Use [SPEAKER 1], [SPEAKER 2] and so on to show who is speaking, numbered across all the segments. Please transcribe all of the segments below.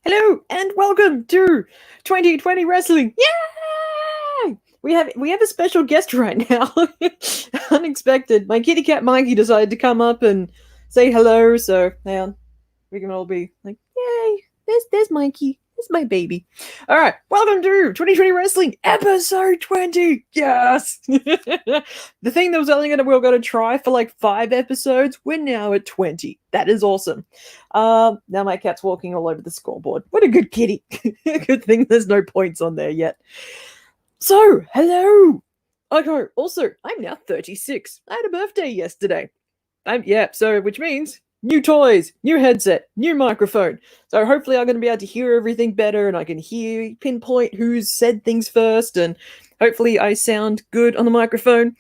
[SPEAKER 1] Hello and welcome to 2020 Wrestling. Yay! We have a special guest right now. Unexpected. My kitty cat Mikey decided to come up and say hello, so now we can all be like, yay! There's Mikey. There's my baby. All right, welcome to 2020 Wrestling episode 20. Yes. The thing that was only we were going to try for like 5 episodes, we're now at 20. That is awesome. Now my cat's walking all over the scoreboard. What a good kitty. Good thing there's no points on there yet. So, hello. Okay, also, I'm now 36. I had a birthday yesterday. Which means new toys, new headset, new microphone. So hopefully I'm going to be able to hear everything better and I can pinpoint who's said things first, and hopefully I sound good on the microphone.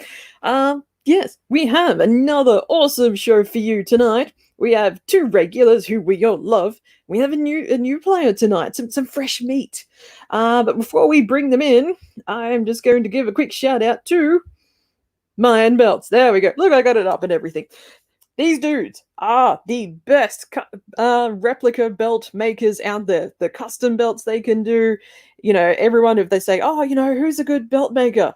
[SPEAKER 1] Yes, we have another awesome show for you tonight. We have 2 regulars who we all love. We have a new player tonight, some fresh meat. But before we bring them in, I'm just going to give a quick shout out to Mayan Belts. There we go. Look, I got it up and everything. These dudes are the best replica belt makers out there. The custom belts they can do. You know, everyone, if they say, oh, who's a good belt maker?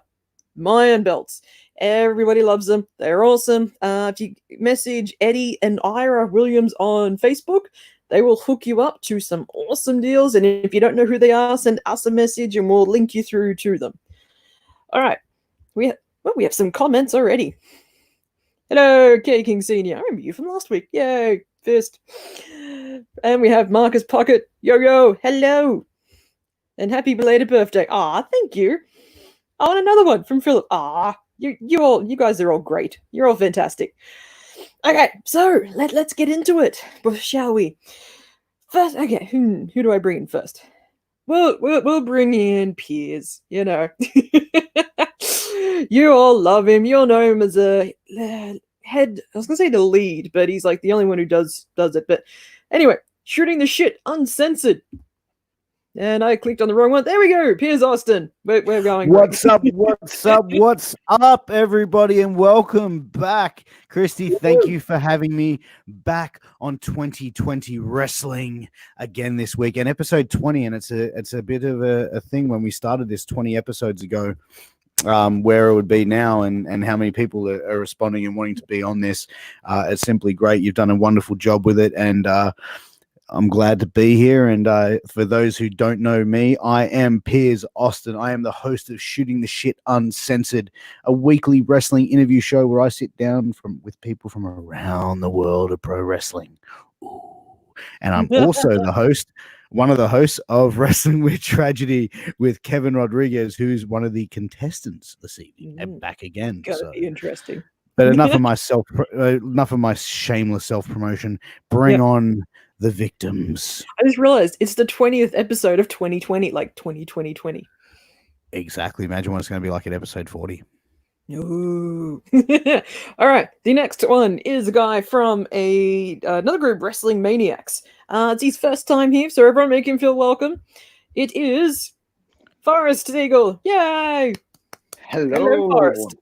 [SPEAKER 1] Mayan Belts. Everybody loves them. They're awesome. If you message Eddie and Ira Williams on Facebook, they will hook you up to some awesome deals. And if you don't know who they are, send us a message and we'll link you through to them. All right. We have some comments already. Hello, K King Senior. I remember you from last week. Yay, fist. And we have Marcus Pocket. Yo, hello. And happy belated birthday. Ah, thank you. Oh, and another one from Philip. Ah, you guys are all great. You're all fantastic. Okay, so let's get into it, shall we? First, okay, who do I bring in first? We'll bring in Piers. You know, you all love him. You all know him as a head. I was gonna say the lead, but he's like the only one who does it. But anyway, shooting the shit uncensored. And I clicked on the wrong one. There we go. Piers Austin. We're going.
[SPEAKER 2] What's up? What's up, everybody? And welcome back. Christy, thank you for having me back on 2020 Wrestling again this week. And episode 20. And it's a bit of a thing when we started this 20 episodes ago, where it would be now and how many people are responding and wanting to be on this. It's simply great. You've done a wonderful job with it. And I'm glad to be here. And for those who don't know me, I am Piers Austin. I am the host of Shooting the Shit Uncensored, a weekly wrestling interview show where I sit down with people from around the world of pro wrestling. Ooh. And I'm also one of the hosts of Wrestling with Tragedy with Kevin Rodriguez, who's one of the contestants this evening and back again.
[SPEAKER 1] Gotta be interesting.
[SPEAKER 2] But enough of my shameless self-promotion. Bring on the victims.
[SPEAKER 1] I just realized it's the 20th episode of 2020, like 2020.
[SPEAKER 2] Exactly. Imagine what it's going to be like at episode 40.
[SPEAKER 1] Ooh. All right. The next one is a guy from another group, Wrestling Maniacs. It's his first time here, so everyone make him feel welcome. It is Forrest Siegel. Yay!
[SPEAKER 3] Hello
[SPEAKER 1] Forrest.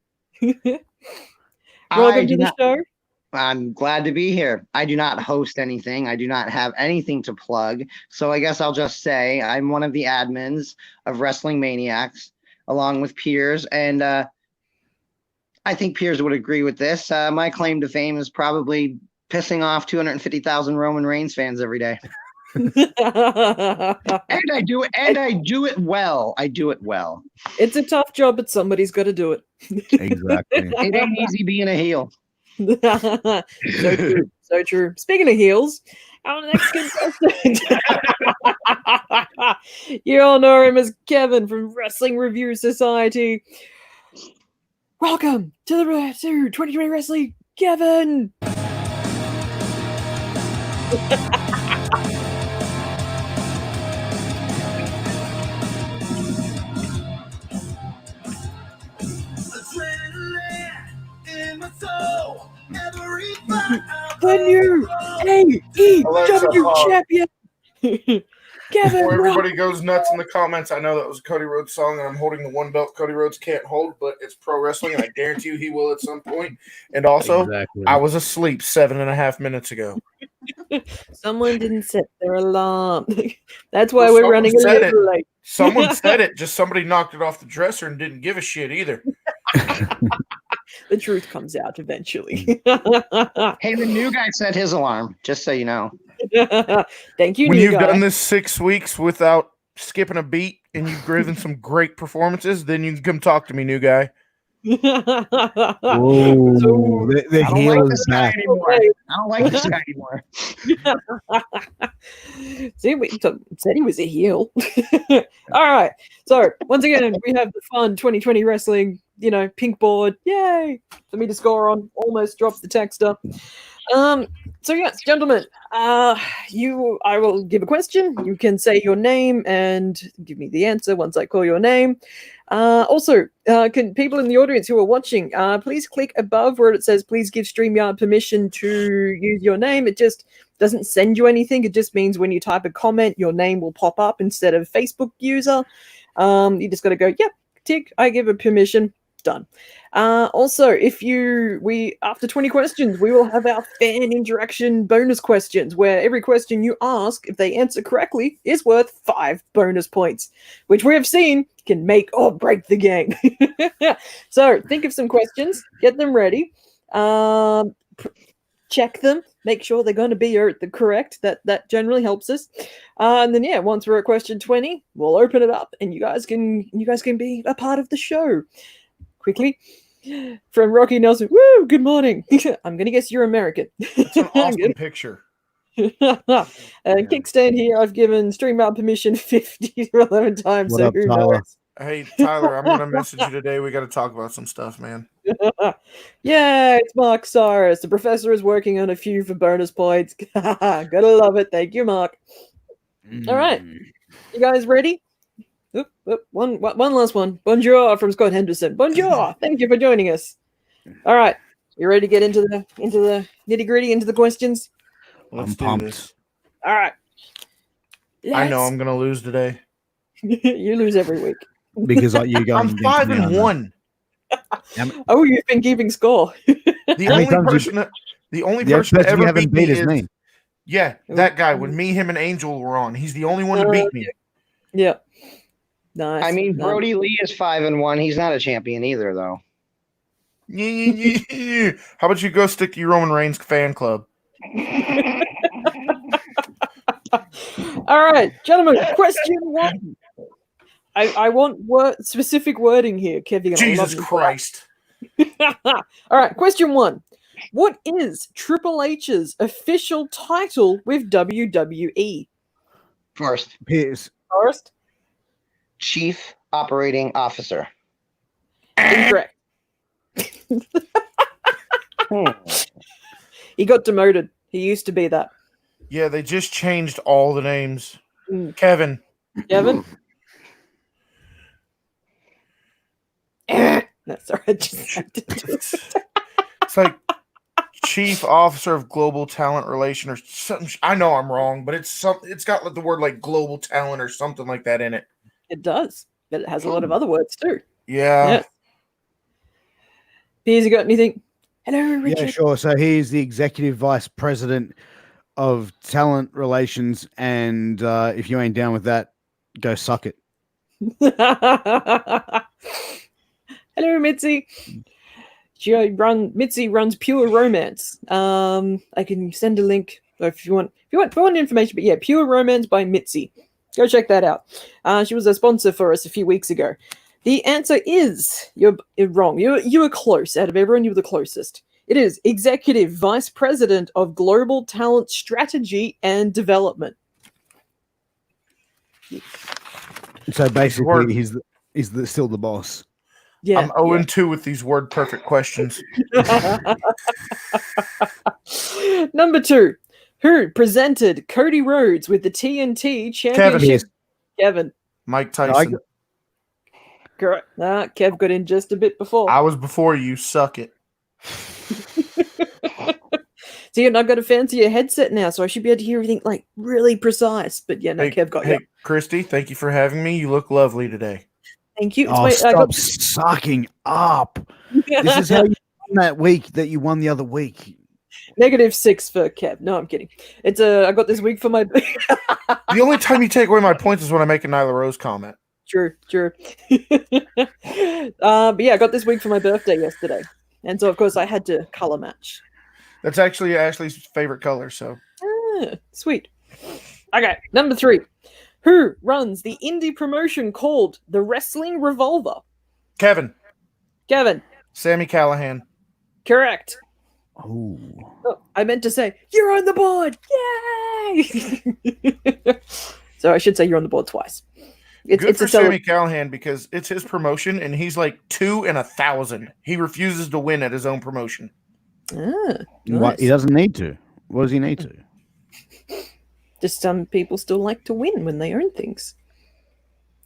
[SPEAKER 1] Welcome to the show.
[SPEAKER 3] I'm glad to be here. I do not host anything. I do not have anything to plug. So I guess I'll just say I'm one of the admins of Wrestling Maniacs, along with Piers. And I think Piers would agree with this. My claim to fame is probably pissing off 250,000 Roman Reigns fans every day. And I do it well. I do it well.
[SPEAKER 1] It's a tough job, but somebody's got to do it.
[SPEAKER 2] Exactly.
[SPEAKER 3] It ain't easy being a heel.
[SPEAKER 1] So true. Speaking of heels, our next contestant. You all know him as Kevin from Wrestling Review Society. Welcome to 2020 Wrestling, Kevin. The new AEW champion, Kevin.
[SPEAKER 4] Before everybody goes nuts in the comments, I know that was a Cody Rhodes song, and I'm holding the one belt Cody Rhodes can't hold, but it's pro wrestling, and I guarantee you he will at some point. And also, I was asleep 7.5 minutes ago.
[SPEAKER 1] Someone didn't set their alarm. That's why
[SPEAKER 4] Well,
[SPEAKER 1] we're
[SPEAKER 4] someone
[SPEAKER 1] running a
[SPEAKER 4] said it.
[SPEAKER 1] little late.
[SPEAKER 4] Someone said it, just somebody knocked it off the dresser and didn't give a shit either.
[SPEAKER 1] The truth comes out eventually.
[SPEAKER 3] Hey, the new guy set his alarm, just so you know.
[SPEAKER 1] Thank you,
[SPEAKER 4] When
[SPEAKER 1] new
[SPEAKER 4] you've
[SPEAKER 1] guy.
[SPEAKER 4] done this 6 weeks without skipping a beat and you've given some great performances, then you can come talk to me, new guy.
[SPEAKER 2] Oh,
[SPEAKER 1] So,
[SPEAKER 2] the
[SPEAKER 3] I don't
[SPEAKER 2] heel
[SPEAKER 3] like
[SPEAKER 2] is
[SPEAKER 3] this guy
[SPEAKER 2] back.
[SPEAKER 3] anymore. I don't like this guy anymore.
[SPEAKER 1] See, we said he was a heel. All right. So once again, we have the fun 2020 wrestling, pink board. Yay! For me to score on. Almost dropped the texter. So yes, gentlemen, I will give a question. You can say your name and give me the answer once I call your name. Also, can people in the audience who are watching, please click above where it says, please give StreamYard permission to use your name. It just doesn't send you anything. It just means when you type a comment, your name will pop up instead of Facebook user. You just got to go, yep, tick, I give a permission. Done. Also, after 20 questions, we will have our fan interaction bonus questions, where every question you ask, if they answer correctly, is worth 5 bonus points, which we have seen can make or break the game. So think of some questions, get them ready, check them, make sure they're going to be the correct. That generally helps us. And then once we're at question 20, we'll open it up, and you guys can be a part of the show. Quickly, from Rocky Nelson. Woo! Good morning. I'm gonna guess you're American.
[SPEAKER 4] It's an awesome picture.
[SPEAKER 1] And kickstand here, I've given StreamYard permission 50 or 11 times.
[SPEAKER 2] What
[SPEAKER 1] so
[SPEAKER 2] up,
[SPEAKER 1] who
[SPEAKER 2] Tyler?
[SPEAKER 1] knows?
[SPEAKER 4] Hey, Tyler, I'm going to message you today. We got to talk about some stuff, man.
[SPEAKER 1] Yeah, it's Mark Cyrus. The professor is working on a few for bonus points. Gotta love it. Thank you, Mark. All right. You guys ready? One last one. Bonjour from Scott Henderson. Bonjour. Thank you for joining us. All right. You ready to get into the nitty-gritty, into the questions?
[SPEAKER 4] Let's do
[SPEAKER 2] pumped.
[SPEAKER 4] this.
[SPEAKER 1] All right.
[SPEAKER 4] I know I'm going to lose today.
[SPEAKER 1] You lose every week.
[SPEAKER 2] Because like you going
[SPEAKER 4] I'm
[SPEAKER 2] against me, I know.
[SPEAKER 4] 5-1.
[SPEAKER 1] Oh, you've been keeping score.
[SPEAKER 4] The
[SPEAKER 2] How many
[SPEAKER 4] only
[SPEAKER 2] times
[SPEAKER 4] person that
[SPEAKER 2] The
[SPEAKER 4] person to
[SPEAKER 2] person you
[SPEAKER 4] ever
[SPEAKER 2] haven't
[SPEAKER 4] beat me
[SPEAKER 2] is
[SPEAKER 4] is
[SPEAKER 2] me.
[SPEAKER 4] Yeah, that guy. When me, him, and Angel were on, he's the only one to beat me.
[SPEAKER 1] Yeah. Nice.
[SPEAKER 3] I mean,
[SPEAKER 1] Nice.
[SPEAKER 3] Brody Lee is 5-1. He's not a champion either, though.
[SPEAKER 4] How about you go stick to your Roman Reigns fan club?
[SPEAKER 1] All right, gentlemen. Question 1. I want specific wording here, Kevin.
[SPEAKER 4] Jesus Christ.
[SPEAKER 1] All right, question 1. What is Triple H's official title with WWE?
[SPEAKER 3] First,
[SPEAKER 2] Pierce.
[SPEAKER 1] First,
[SPEAKER 3] Chief Operating Officer.
[SPEAKER 1] incorrect.
[SPEAKER 3] Hmm.
[SPEAKER 1] He got demoted. He used to be that.
[SPEAKER 4] Yeah, they just changed all the names.
[SPEAKER 1] Mm.
[SPEAKER 4] Kevin.
[SPEAKER 1] Kevin? That's all right. Just had to do it.
[SPEAKER 4] It's like Chief Officer of Global Talent Relation or something. I know I'm wrong, but it's got like the word like global talent or something like that in it.
[SPEAKER 1] It does, but it has a lot of other words too.
[SPEAKER 4] Yeah.
[SPEAKER 1] Piers, you got anything? Hello, Richard.
[SPEAKER 2] Yeah, sure. So he's the executive vice president of talent relations, and if you ain't down with that, go suck it.
[SPEAKER 1] Hello, Mitzi. Mitzi runs Pure Romance. I can send a link if you want information. But yeah, Pure Romance by Mitzi. Go check that out. She was a sponsor for us a few weeks ago. The answer is you're wrong. You were close. Out of everyone, you were the closest. It is Executive Vice President of Global Talent Strategy and Development.
[SPEAKER 2] So
[SPEAKER 4] Word.
[SPEAKER 2] basically, he's still the boss.
[SPEAKER 1] Yeah.
[SPEAKER 4] I'm 0-2 with these word perfect questions.
[SPEAKER 1] Number 2. Who presented Cody Rhodes with the TNT Championship? Kevin.
[SPEAKER 4] Mike Tyson.
[SPEAKER 1] Correct. Kev got in just a bit before.
[SPEAKER 4] I was before you. Suck it.
[SPEAKER 1] See, and I've got a fancier headset now, so I should be able to hear everything like really precise. But yeah, no, Kev got you.
[SPEAKER 4] Hey, Christy, thank you for having me. You look lovely today.
[SPEAKER 1] Thank you.
[SPEAKER 2] Stop sucking up. This is how you won that week that you won the other week.
[SPEAKER 1] -6 for Kev. No, I'm kidding. It's I got this week for my.
[SPEAKER 4] The only time you take away my points is when I make a Nyla Rose comment.
[SPEAKER 1] True. But yeah, I got this week for my birthday yesterday, and so of course I had to color match.
[SPEAKER 4] That's actually Ashley's favorite color. So
[SPEAKER 1] Sweet. Okay, number 3. Who runs the indie promotion called the Wrestling Revolver?
[SPEAKER 4] Kevin,
[SPEAKER 1] Sammy
[SPEAKER 4] Callahan.
[SPEAKER 1] Correct.
[SPEAKER 2] Oh.
[SPEAKER 1] Oh, I meant to say, you're on the board! Yay! So I should say you're on the board twice.
[SPEAKER 4] Good for Sammy Callahan because it's his promotion and he's like 2 in 1,000. He refuses to win at his own promotion.
[SPEAKER 1] Nice.
[SPEAKER 2] He doesn't need to. What does he need to?
[SPEAKER 1] Just some people still like to win when they own things.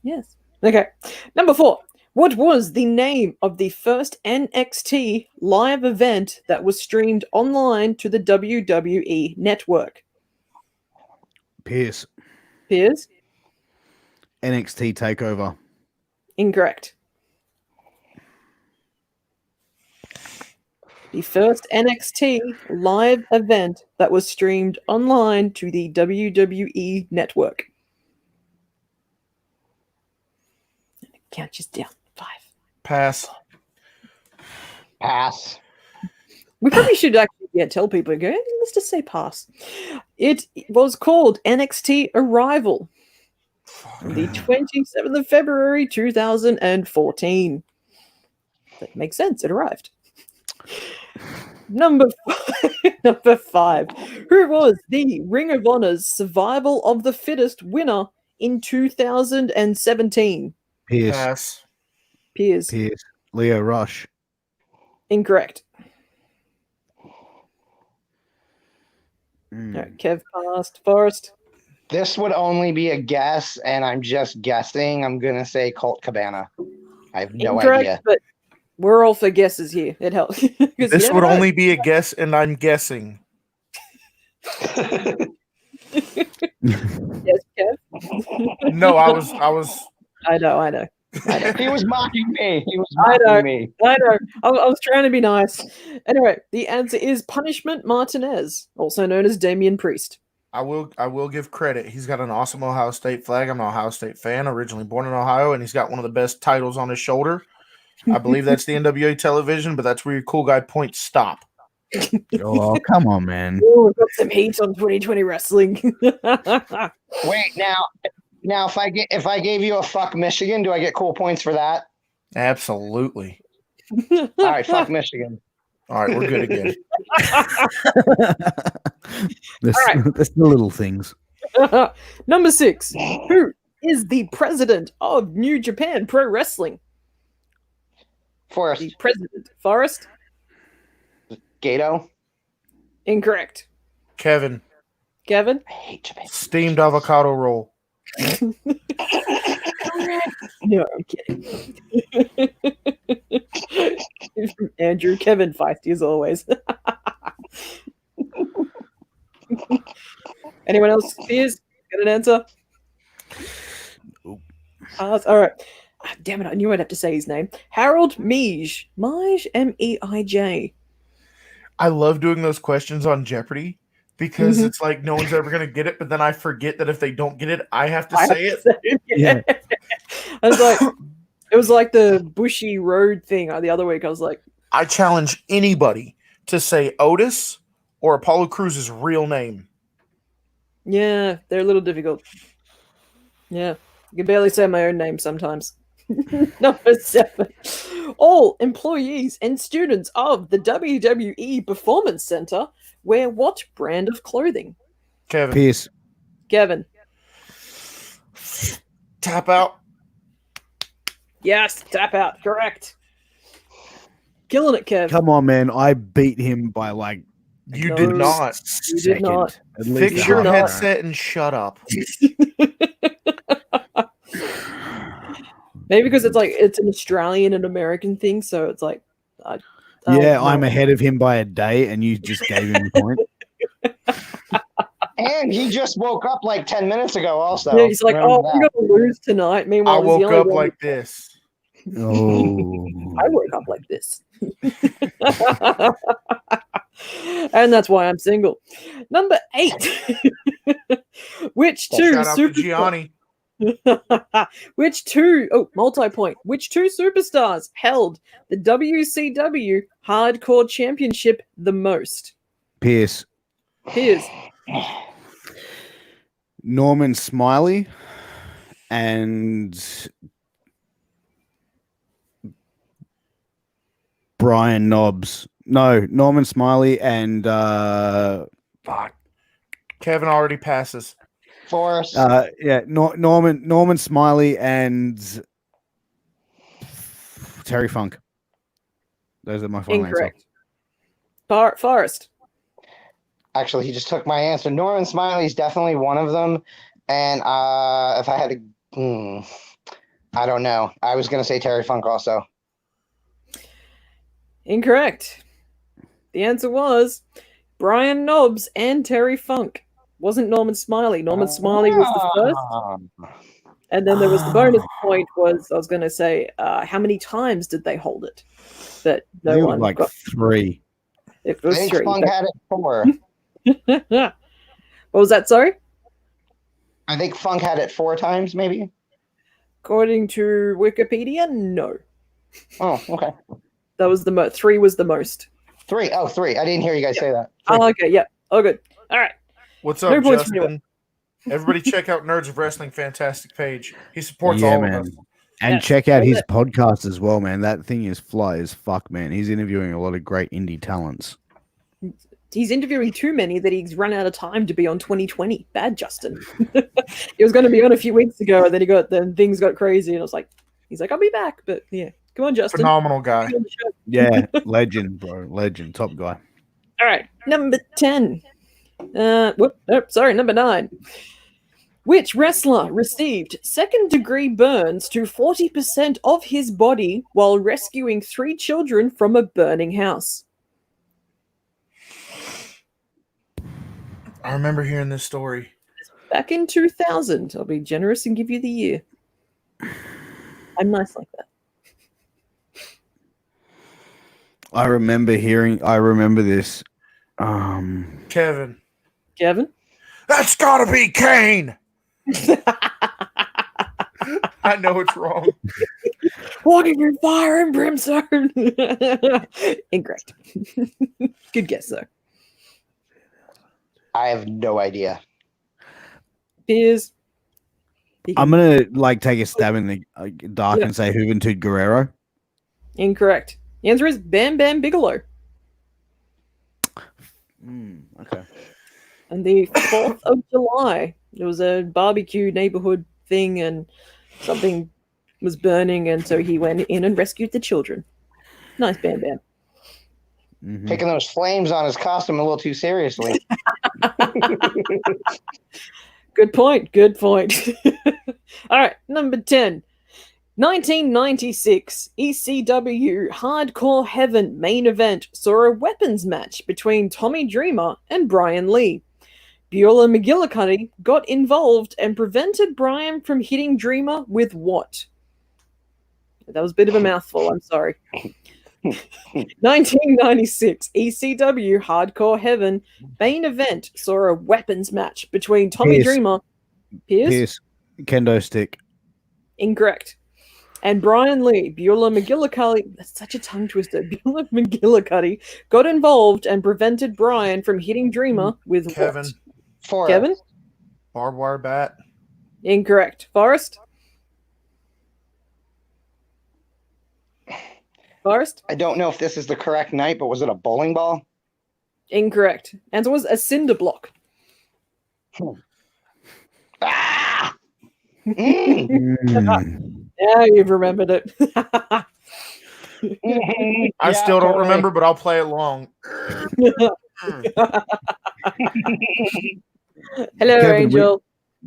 [SPEAKER 1] Yes. Okay. Number 4. What was the name of the first NXT live event that was streamed online to the WWE network?
[SPEAKER 2] Pierce.
[SPEAKER 1] Piers?
[SPEAKER 2] NXT Takeover.
[SPEAKER 1] Incorrect. The first NXT live event that was streamed online to the WWE network. Count you down. 5.
[SPEAKER 4] Pass.
[SPEAKER 1] We probably should actually tell people, go, let's just say pass. It was called NXT Arrival. The 27th of February 2014. That makes sense. It arrived. Number 5. Who was the Ring of Honor's Survival of the Fittest winner in 2017?
[SPEAKER 2] Pierce.
[SPEAKER 4] Pass.
[SPEAKER 1] Piers.
[SPEAKER 2] Leo Rush.
[SPEAKER 1] Incorrect.
[SPEAKER 2] Mm.
[SPEAKER 1] No, Kev passed. Forrest.
[SPEAKER 3] This would only be a guess, and I'm just guessing. I'm gonna say Colt Cabana. I have no
[SPEAKER 1] Incorrect,
[SPEAKER 3] idea.
[SPEAKER 1] but we're all for guesses here. It helps.
[SPEAKER 4] This would only be a guess, and I'm guessing.
[SPEAKER 1] Yes, Kev.
[SPEAKER 4] No, I was.
[SPEAKER 1] I know.
[SPEAKER 3] He was mocking me.
[SPEAKER 1] I know.
[SPEAKER 3] Me.
[SPEAKER 1] I know. I was trying to be nice. Anyway, the answer is Punishment Martinez, also known as Damian Priest.
[SPEAKER 4] I will give credit. He's got an awesome Ohio State flag. I'm an Ohio State fan, originally born in Ohio, and he's got one of the best titles on his shoulder. I believe that's the NWA television, but that's where your cool guy points stop.
[SPEAKER 2] Oh, come on, man.
[SPEAKER 1] Oh, we've got some heat on 2020 wrestling.
[SPEAKER 3] Wait, now if I gave you a fuck Michigan, do I get cool points for that?
[SPEAKER 4] Absolutely.
[SPEAKER 3] All right, fuck Michigan.
[SPEAKER 4] All right, we're good again.
[SPEAKER 2] That's the little things.
[SPEAKER 1] Number 6. Who is the president of New Japan Pro Wrestling?
[SPEAKER 3] Forrest.
[SPEAKER 1] The president. Forrest?
[SPEAKER 3] Gato.
[SPEAKER 1] Incorrect.
[SPEAKER 4] Kevin.
[SPEAKER 1] Kevin?
[SPEAKER 3] I hate Japan.
[SPEAKER 4] Steamed avocado roll.
[SPEAKER 1] No, I'm kidding. Andrew, Kevin feisty as always. Anyone else? Piers, got an answer? All right. Ah, damn it, I knew I'd have to say his name. Harold Meij. Meij, M-E-I-J.
[SPEAKER 4] I love doing those questions on Jeopardy because it's like no one's ever going to get it, but then I forget that if they don't get it, I have to say it.
[SPEAKER 2] Yeah.
[SPEAKER 1] I was like, it was like the Bushy Road thing the other week. I was like,
[SPEAKER 4] I challenge anybody to say Otis or Apollo Crews' real name.
[SPEAKER 1] yeah, they're a little difficult. Yeah, I can barely say my own name sometimes. Number 7. All employees and students of the WWE Performance Center wear what brand of clothing?
[SPEAKER 4] Kevin.
[SPEAKER 2] Pierce.
[SPEAKER 1] Kevin.
[SPEAKER 4] Tap out.
[SPEAKER 1] Yes, tap out. Correct. Killing it, Kev.
[SPEAKER 2] Come on, man. I beat him by like
[SPEAKER 4] You
[SPEAKER 1] No,
[SPEAKER 4] did not.
[SPEAKER 1] You did not.
[SPEAKER 2] At least
[SPEAKER 4] Fix
[SPEAKER 2] a
[SPEAKER 4] your
[SPEAKER 2] half an hour.
[SPEAKER 4] headset and shut up.
[SPEAKER 1] Maybe because it's an Australian and American thing, so it's like,
[SPEAKER 2] Yeah, I'm ahead of him by a day, and you just gave him the point.
[SPEAKER 3] And he just woke up like 10 minutes ago also.
[SPEAKER 1] Yeah, he's like,
[SPEAKER 3] Remember
[SPEAKER 1] we're
[SPEAKER 3] that.
[SPEAKER 1] going to lose tonight. Meanwhile,
[SPEAKER 4] I
[SPEAKER 1] he's the
[SPEAKER 4] woke
[SPEAKER 1] only
[SPEAKER 4] up
[SPEAKER 1] one-
[SPEAKER 4] like this.
[SPEAKER 2] Oh,
[SPEAKER 1] I woke up like this. And that's why I'm single. Number 8. Which two
[SPEAKER 4] Shout out to
[SPEAKER 1] superstars?
[SPEAKER 4] Gianni.
[SPEAKER 1] Multi-point. Which two superstars held the WCW Hardcore Championship the most?
[SPEAKER 2] Pierce.
[SPEAKER 1] Piers.
[SPEAKER 2] Norman Smiley and Brian Knobs. No, Norman Smiley and
[SPEAKER 4] Fuck. Kevin already passes.
[SPEAKER 3] Forrest.
[SPEAKER 2] Norman Smiley and Terry Funk. Those are my final
[SPEAKER 1] Incorrect.
[SPEAKER 2] answers.
[SPEAKER 1] Forrest.
[SPEAKER 3] Actually, he just took my answer. Norman Smiley's definitely one of them. And if I had to, I don't know. I was going to say Terry Funk also.
[SPEAKER 1] Incorrect. The answer was Brian Knobs and Terry Funk. Wasn't Norman Smiley. Norman Smiley was the first. And then there was the bonus point was, I was going to say, how many times did they hold it? That
[SPEAKER 2] I think
[SPEAKER 1] no
[SPEAKER 2] it was
[SPEAKER 1] one
[SPEAKER 2] like
[SPEAKER 1] got.
[SPEAKER 2] 3.
[SPEAKER 1] It
[SPEAKER 3] I
[SPEAKER 1] was
[SPEAKER 3] think
[SPEAKER 1] 3.
[SPEAKER 3] Funk had it 4.
[SPEAKER 1] What was that, sorry?
[SPEAKER 3] I think Funk had it 4 times, maybe.
[SPEAKER 1] According to Wikipedia, no.
[SPEAKER 3] Oh, okay.
[SPEAKER 1] That was the 3 was the most.
[SPEAKER 3] 3. Oh, 3. I didn't hear you guys say that.
[SPEAKER 1] Oh, okay, yeah. Oh, good. All right.
[SPEAKER 4] What's up,
[SPEAKER 1] No points for
[SPEAKER 4] Justin? Everybody check out Nerds of Wrestling Fantastic page. He supports all of us.
[SPEAKER 2] And
[SPEAKER 1] Yeah.
[SPEAKER 2] check out his podcast as well, man. That thing is fly as fuck, man. He's interviewing a lot of great indie talents.
[SPEAKER 1] He's interviewing too many that he's run out of time to be on 2020. Bad Justin. He was going to be on a few weeks ago, and then things got crazy, and I was like, he's like, I'll be back, but yeah, come on, Justin.
[SPEAKER 4] Phenomenal guy.
[SPEAKER 2] Yeah, legend, bro. Legend. Top guy.
[SPEAKER 1] All right, number 10. Number 9. Which wrestler received second-degree burns to 40% of his body while rescuing 3 children from a burning house?
[SPEAKER 4] I remember hearing this story.
[SPEAKER 1] Back in 2000. I'll be generous and give you the year. I'm nice like that.
[SPEAKER 2] I remember this.
[SPEAKER 4] Kevin.
[SPEAKER 1] Kevin?
[SPEAKER 4] That's gotta be Kane. I know it's wrong.
[SPEAKER 1] Walking through fire and brimstone. Incorrect. Good guess, though.
[SPEAKER 3] I have no idea.
[SPEAKER 1] Piers.
[SPEAKER 2] I'm gonna take a stab in the dark and say Juventud Guerrero.
[SPEAKER 1] Incorrect. The answer is Bam Bam Bigelow.
[SPEAKER 2] Okay.
[SPEAKER 1] And the 4th of July, there was a barbecue neighborhood thing and something was burning, and so he went in and rescued the children. Nice, Bam Bam.
[SPEAKER 2] Mhm.
[SPEAKER 3] Taking those flames on his costume a little too seriously.
[SPEAKER 1] Good point. Good point. All right, number 10. 1996 ECW Hardcore Heaven main event saw a weapons match between Tommy Dreamer and Brian Lee. Beulah McGillicuddy got involved and prevented Brian from hitting Dreamer with what? That was a bit of a mouthful, I'm sorry. 1996 ECW Hardcore Heaven main event saw a weapons match between Tommy
[SPEAKER 2] Pierce.
[SPEAKER 1] Dreamer.
[SPEAKER 2] Pierce. Kendo stick.
[SPEAKER 1] Incorrect. And Brian Lee, Beulah McGillicuddy, that's such a tongue twister. Beulah McGillicuddy got involved and prevented Brian from hitting Dreamer with
[SPEAKER 4] Kevin.
[SPEAKER 1] what?
[SPEAKER 3] 4.
[SPEAKER 1] Kevin?
[SPEAKER 4] Barbed wire bat.
[SPEAKER 1] Incorrect. Forrest? Forrest?
[SPEAKER 3] I don't know if this is the correct night, but was it a bowling ball?
[SPEAKER 1] Incorrect. Answer was a cinder block.
[SPEAKER 3] Ah! Mm.
[SPEAKER 1] Yeah, you've remembered it.
[SPEAKER 4] I still don't remember, but I'll play along.
[SPEAKER 1] Hello,
[SPEAKER 2] Kevin,
[SPEAKER 1] Angel.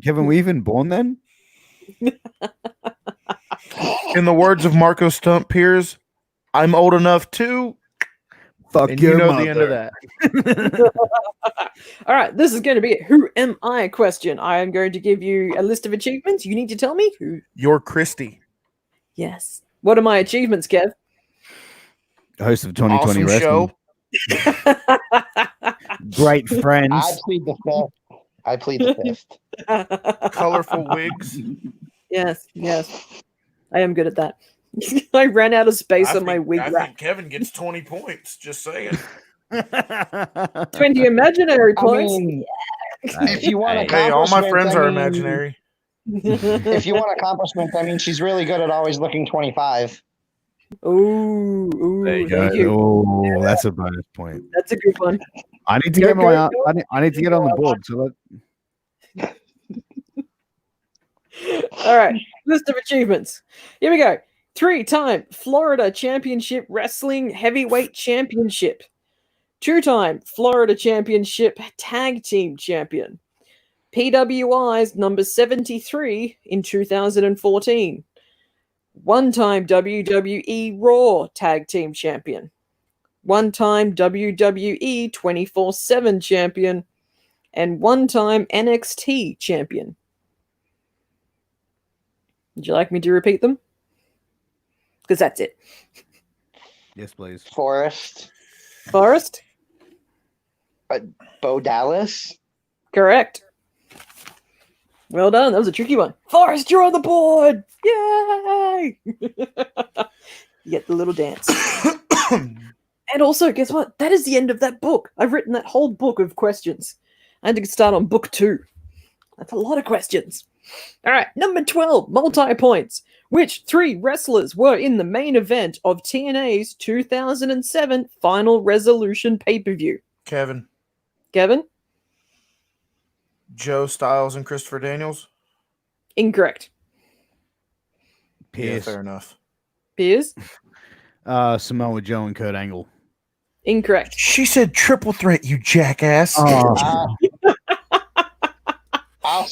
[SPEAKER 2] Kevin, were you even born then?
[SPEAKER 4] In the words of Marco Stump Piers, I'm old enough to.
[SPEAKER 2] Fuck
[SPEAKER 4] And
[SPEAKER 2] your
[SPEAKER 4] you know
[SPEAKER 2] mother.
[SPEAKER 4] the end of that.
[SPEAKER 1] All right, this is going to be a Who Am I question. I am going to give you a list of achievements. You need to tell me who.
[SPEAKER 4] You're Christy.
[SPEAKER 1] Yes. What are my achievements, Kev?
[SPEAKER 2] Host of 2020
[SPEAKER 4] Awesome
[SPEAKER 2] Wrestling.
[SPEAKER 4] show.
[SPEAKER 2] Great friends.
[SPEAKER 3] I plead the fifth. I plead the fifth.
[SPEAKER 4] Colorful wigs.
[SPEAKER 1] Yes, yes. I am good at that. I ran out of space on my wig
[SPEAKER 4] I
[SPEAKER 1] rack.
[SPEAKER 4] think Kevin gets 20 points. Just saying.
[SPEAKER 1] 20 imaginary
[SPEAKER 3] I
[SPEAKER 1] points.
[SPEAKER 3] mean, if you want
[SPEAKER 4] Hey, all my
[SPEAKER 3] accomplishments,
[SPEAKER 4] friends
[SPEAKER 3] I
[SPEAKER 4] are
[SPEAKER 3] mean,
[SPEAKER 4] imaginary.
[SPEAKER 3] If you want accomplishments, I mean, she's really good at always looking 25.
[SPEAKER 1] Ooh,
[SPEAKER 2] There you
[SPEAKER 1] thank
[SPEAKER 2] go.
[SPEAKER 1] you.
[SPEAKER 2] Oh, that's a bonus point.
[SPEAKER 1] That's a good one.
[SPEAKER 2] I need to
[SPEAKER 1] Go,
[SPEAKER 2] get
[SPEAKER 1] go,
[SPEAKER 2] my.
[SPEAKER 1] go.
[SPEAKER 2] I need to get on the board. So that,
[SPEAKER 1] All right, list of achievements. Here we go. 3-time Florida Championship Wrestling Heavyweight Championship. 2-time Florida Championship Tag Team Champion. PWI's number 73 in 2014. 1-time WWE Raw Tag Team Champion. 1-time WWE 24/7 Champion. And 1-time NXT Champion. Would you like me to repeat them? Because that's it.
[SPEAKER 2] yes, please.
[SPEAKER 3] Forrest,
[SPEAKER 1] Forrest?
[SPEAKER 3] Bo Dallas.
[SPEAKER 1] Correct. Well done. That was a tricky one. Forrest, you're on the board. Yay! You get the little dance. And also, guess what? That is the end of that book. I've written that whole book of questions. I had to start on book 2. That's a lot of questions. All right, number 12, multi-points. Which 3 wrestlers were in the main event of TNA's 2007 Final Resolution pay-per-view?
[SPEAKER 4] Kevin,
[SPEAKER 1] Kevin?
[SPEAKER 4] Joe Styles, and Christopher Daniels.
[SPEAKER 1] Incorrect.
[SPEAKER 4] Yeah,
[SPEAKER 2] Pierce,
[SPEAKER 4] fair enough.
[SPEAKER 1] Piers?
[SPEAKER 2] Samoa Joe, and Kurt Angle.
[SPEAKER 1] Incorrect.
[SPEAKER 4] She said triple threat, you jackass.
[SPEAKER 2] Oh,
[SPEAKER 3] I'll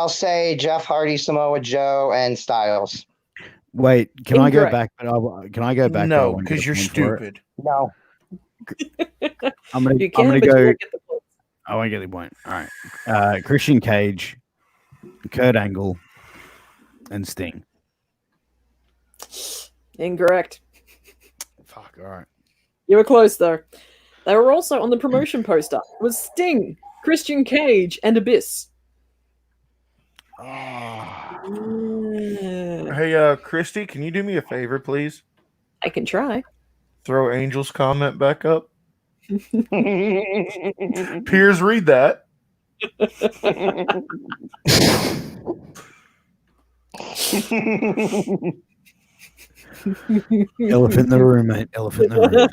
[SPEAKER 3] say Jeff Hardy, Samoa Joe, and Styles.
[SPEAKER 2] wait. Can I go
[SPEAKER 1] Incorrect.
[SPEAKER 2] back? Can I go back? but I
[SPEAKER 4] No,
[SPEAKER 2] won't get
[SPEAKER 4] because
[SPEAKER 2] a
[SPEAKER 4] you're
[SPEAKER 2] point for it?
[SPEAKER 4] stupid.
[SPEAKER 3] No.
[SPEAKER 2] I'm gonna.
[SPEAKER 1] You
[SPEAKER 2] I'm
[SPEAKER 1] can,
[SPEAKER 2] gonna
[SPEAKER 1] but you
[SPEAKER 2] go.
[SPEAKER 1] won't get the points.
[SPEAKER 2] I won't get the point. All right. Christian Cage, Kurt Angle, and Sting.
[SPEAKER 1] Incorrect.
[SPEAKER 2] Fuck. All right.
[SPEAKER 1] You were close, though. They were also on the promotion poster. It was Sting, Christian Cage, and Abyss.
[SPEAKER 2] Oh.
[SPEAKER 4] Hey, Christy, can you do me a favor, please?
[SPEAKER 1] I can try.
[SPEAKER 4] Throw Angel's comment back up. Piers, read that.
[SPEAKER 2] Elephant in the room, mate. Elephant in the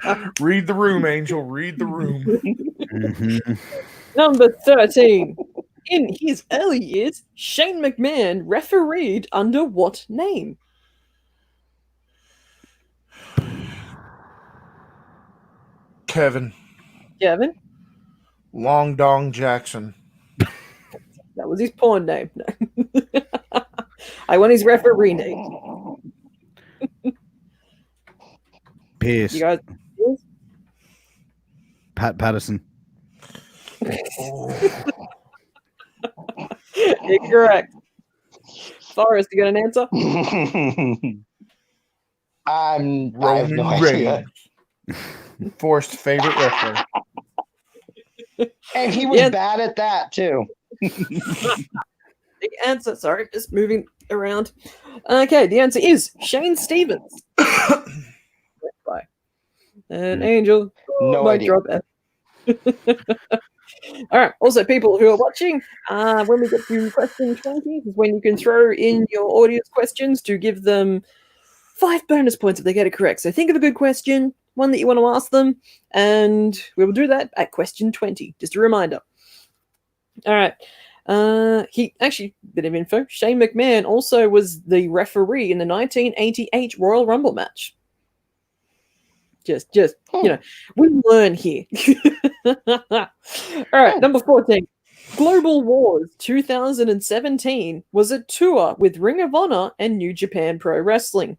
[SPEAKER 2] room.
[SPEAKER 4] Read the room, Angel. Read the room.
[SPEAKER 2] Mhm.
[SPEAKER 1] Number 13. In his early years, Shane McMahon refereed under what name?
[SPEAKER 4] Kevin.
[SPEAKER 1] Kevin?
[SPEAKER 4] Long Dong Jackson.
[SPEAKER 1] That was his porn name. No. I want his referee name.
[SPEAKER 2] Pierce.
[SPEAKER 1] You guys.
[SPEAKER 2] Pat Patterson.
[SPEAKER 1] Incorrect. Forrest, you got an answer?
[SPEAKER 3] I have no
[SPEAKER 4] Roman
[SPEAKER 3] idea.
[SPEAKER 4] Reigns. Forced favorite wrestler.
[SPEAKER 3] And he was
[SPEAKER 1] Yeah.
[SPEAKER 3] bad at that too.
[SPEAKER 1] The answer, sorry, just moving around. Okay, the answer is Shane Stevens. Bye. And Angel.
[SPEAKER 3] No
[SPEAKER 1] mic
[SPEAKER 3] idea.
[SPEAKER 1] drop. All right. Also, people who are watching, when we get to question 20, is when you can throw in your audience questions to give them 5 bonus points if they get it correct. So think of a good question, one that you want to ask them, and we will do that at question 20. Just a reminder. All right. He actually, bit of info. Shane McMahon also was the referee in the 1988 Royal Rumble match. Just you know, we learn here. All right, number 14. Global Wars 2017 was a tour with Ring of Honor and New Japan Pro Wrestling.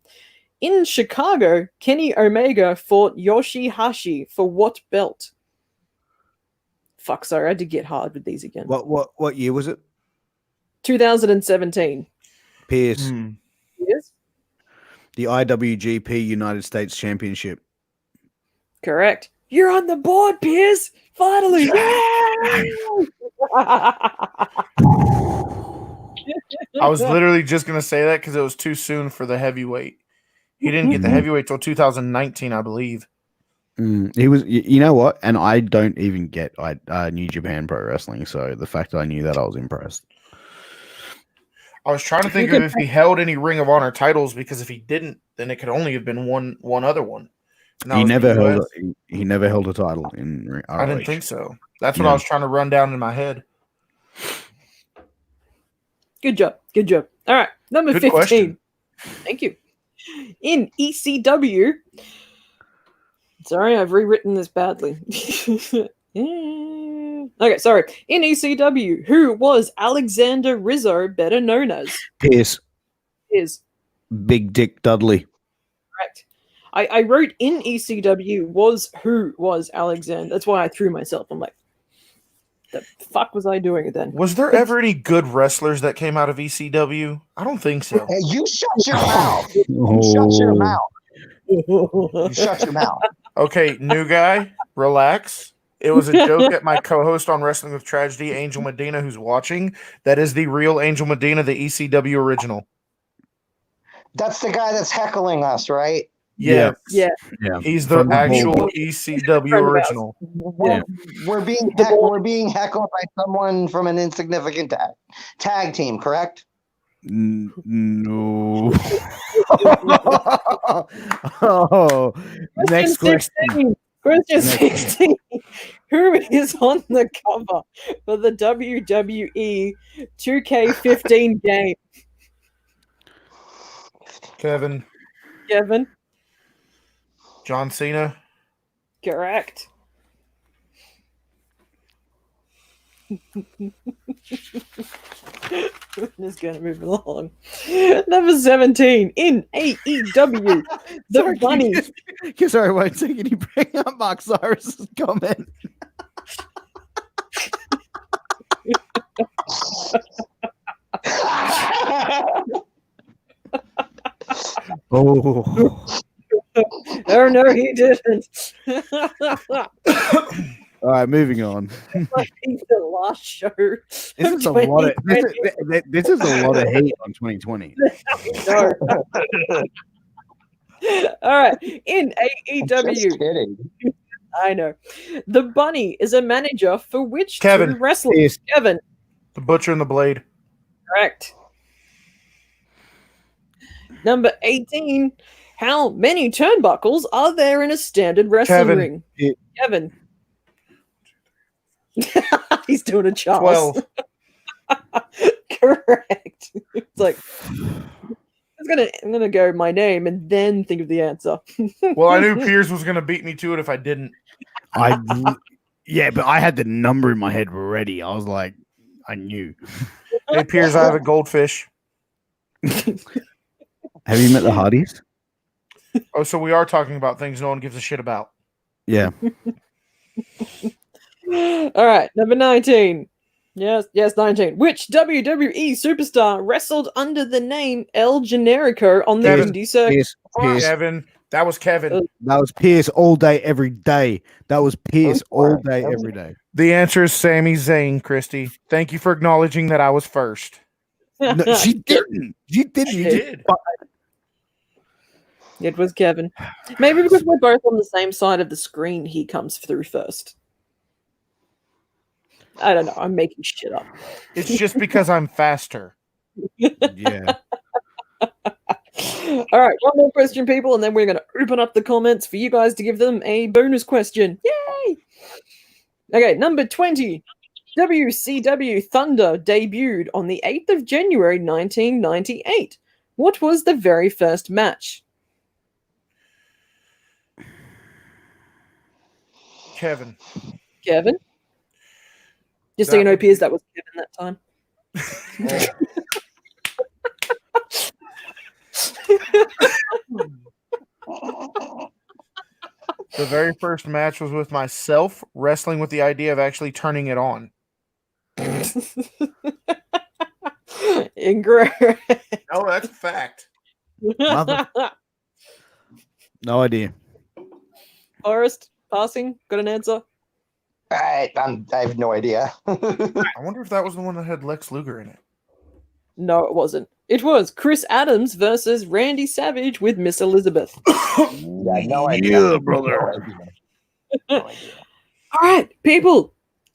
[SPEAKER 1] In Chicago, Kenny Omega fought Yoshihashi for what belt? Fuck, sorry, I had to get hard with these again.
[SPEAKER 2] What year was it?
[SPEAKER 1] 2017.
[SPEAKER 2] Pierce.
[SPEAKER 1] Yes?
[SPEAKER 2] The IWGP United States Championship.
[SPEAKER 1] Correct. You're on the board, Piers. Finally. Yay!
[SPEAKER 4] I was literally just gonna say that because it was too soon for the heavyweight. He didn't get the heavyweight till 2019, I believe.
[SPEAKER 2] He was, you know what? And I don't even get New Japan Pro Wrestling, so the fact that I knew that, I was impressed.
[SPEAKER 4] I was trying to think of if he held any Ring of Honor titles, because if he didn't, then it could only have been one other one.
[SPEAKER 2] He never held a title in ROH.
[SPEAKER 4] I didn't think so. That's what I was trying to run down in my head.
[SPEAKER 1] Good job. Good job. All right. Number
[SPEAKER 4] Good
[SPEAKER 1] 15.
[SPEAKER 4] question.
[SPEAKER 1] Thank you. In ECW. Sorry, I've rewritten this badly. Okay, sorry. In ECW, who was Alexander Rizzo better known as?
[SPEAKER 2] Pierce.
[SPEAKER 1] Is
[SPEAKER 2] Big Dick Dudley.
[SPEAKER 1] correct. I wrote in ECW who was Alexander. That's why I threw myself. I'm like, the fuck was I doing then?
[SPEAKER 4] Was there ever any good wrestlers that came out of ECW? I don't think so.
[SPEAKER 3] Hey, you shut your mouth. You shut your mouth. You shut your mouth.
[SPEAKER 4] Okay, new guy, relax. It was a joke at my co-host on Wrestling with Tragedy, Angel Medina, who's watching. That is the real Angel Medina, the ECW original.
[SPEAKER 3] That's the guy that's heckling us, right?
[SPEAKER 4] Yeah.
[SPEAKER 1] Yeah.
[SPEAKER 4] He's the actual ECW original.
[SPEAKER 3] We're being heckled by someone from an insignificant tag team, correct?
[SPEAKER 2] No. Oh, next question.
[SPEAKER 1] Question 16. Who is on the cover for the WWE 2K15 game?
[SPEAKER 4] Kevin. John Cena.
[SPEAKER 1] Correct. Just gonna move along. Number 17 in AEW, the Bunny.
[SPEAKER 2] Sorry, one second. You bring up Mark Cyrus's comment. Oh.
[SPEAKER 1] Oh no, he didn't.
[SPEAKER 2] All right, moving on.
[SPEAKER 1] Like the last show.
[SPEAKER 2] This is a lot of this is a lot of hate on 2020.
[SPEAKER 1] No. All right, in AEW.
[SPEAKER 3] Just kidding.
[SPEAKER 1] I know. The Bunny is a manager for which
[SPEAKER 4] Kevin.
[SPEAKER 1] two wrestlers?
[SPEAKER 2] Yes.
[SPEAKER 1] Kevin.
[SPEAKER 4] The Butcher and the Blade.
[SPEAKER 1] Correct. Number 18. How many turnbuckles are there in a standard wrestling
[SPEAKER 4] Kevin.
[SPEAKER 1] ring?
[SPEAKER 2] Yeah.
[SPEAKER 1] Kevin. He's doing a Charles.
[SPEAKER 4] 12.
[SPEAKER 1] Correct. It's like I'm gonna go my name and then think of the answer.
[SPEAKER 4] Well, I knew Piers was going to beat me to it if I didn't.
[SPEAKER 2] Yeah, but I had the number in my head ready. I was like, I knew.
[SPEAKER 4] Hey, Piers, I have a goldfish.
[SPEAKER 2] Have you met the Hardys?
[SPEAKER 4] Oh, so we are talking about things no one gives a shit about.
[SPEAKER 2] Yeah.
[SPEAKER 1] All right, number 19. Yes, 19. Which WWE superstar wrestled under the name El Generico on the
[SPEAKER 4] Kevin.
[SPEAKER 1] indie circuit?
[SPEAKER 2] Pierce.
[SPEAKER 4] Kevin. That was Kevin.
[SPEAKER 2] That was Pierce all day, every day. That was Pierce all day, every day.
[SPEAKER 4] The answer is Sami Zayn, Christy. Thank you for acknowledging that I was first.
[SPEAKER 2] No, she didn't. She didn't.
[SPEAKER 4] She
[SPEAKER 2] You just
[SPEAKER 4] did.
[SPEAKER 1] It was Kevin. Maybe because we're both on the same side of the screen, he comes through first. I don't know. I'm making shit up.
[SPEAKER 4] It's just because I'm faster.
[SPEAKER 2] Yeah.
[SPEAKER 1] All right, one more question, people, and then we're going to open up the comments for you guys to give them a bonus question. Yay! Okay, number 20. WCW Thunder debuted on the 8th of January, 1998. What was the very first match?
[SPEAKER 4] Kevin.
[SPEAKER 1] Kevin? Just so you know, Piers, that was Kevin that time.
[SPEAKER 4] The very first match was with myself wrestling with the idea of actually turning it on.
[SPEAKER 1] Incorrect.
[SPEAKER 4] No, that's a fact.
[SPEAKER 2] No idea.
[SPEAKER 1] Forrest, passing, got an answer?
[SPEAKER 3] I have no idea.
[SPEAKER 4] I wonder if that was the one that had Lex Luger in it.
[SPEAKER 1] No, it wasn't. It was Chris Adams versus Randy Savage with Miss Elizabeth.
[SPEAKER 3] Yeah, no idea.
[SPEAKER 2] Yeah, brother.
[SPEAKER 3] No idea. No idea.
[SPEAKER 1] All right, people,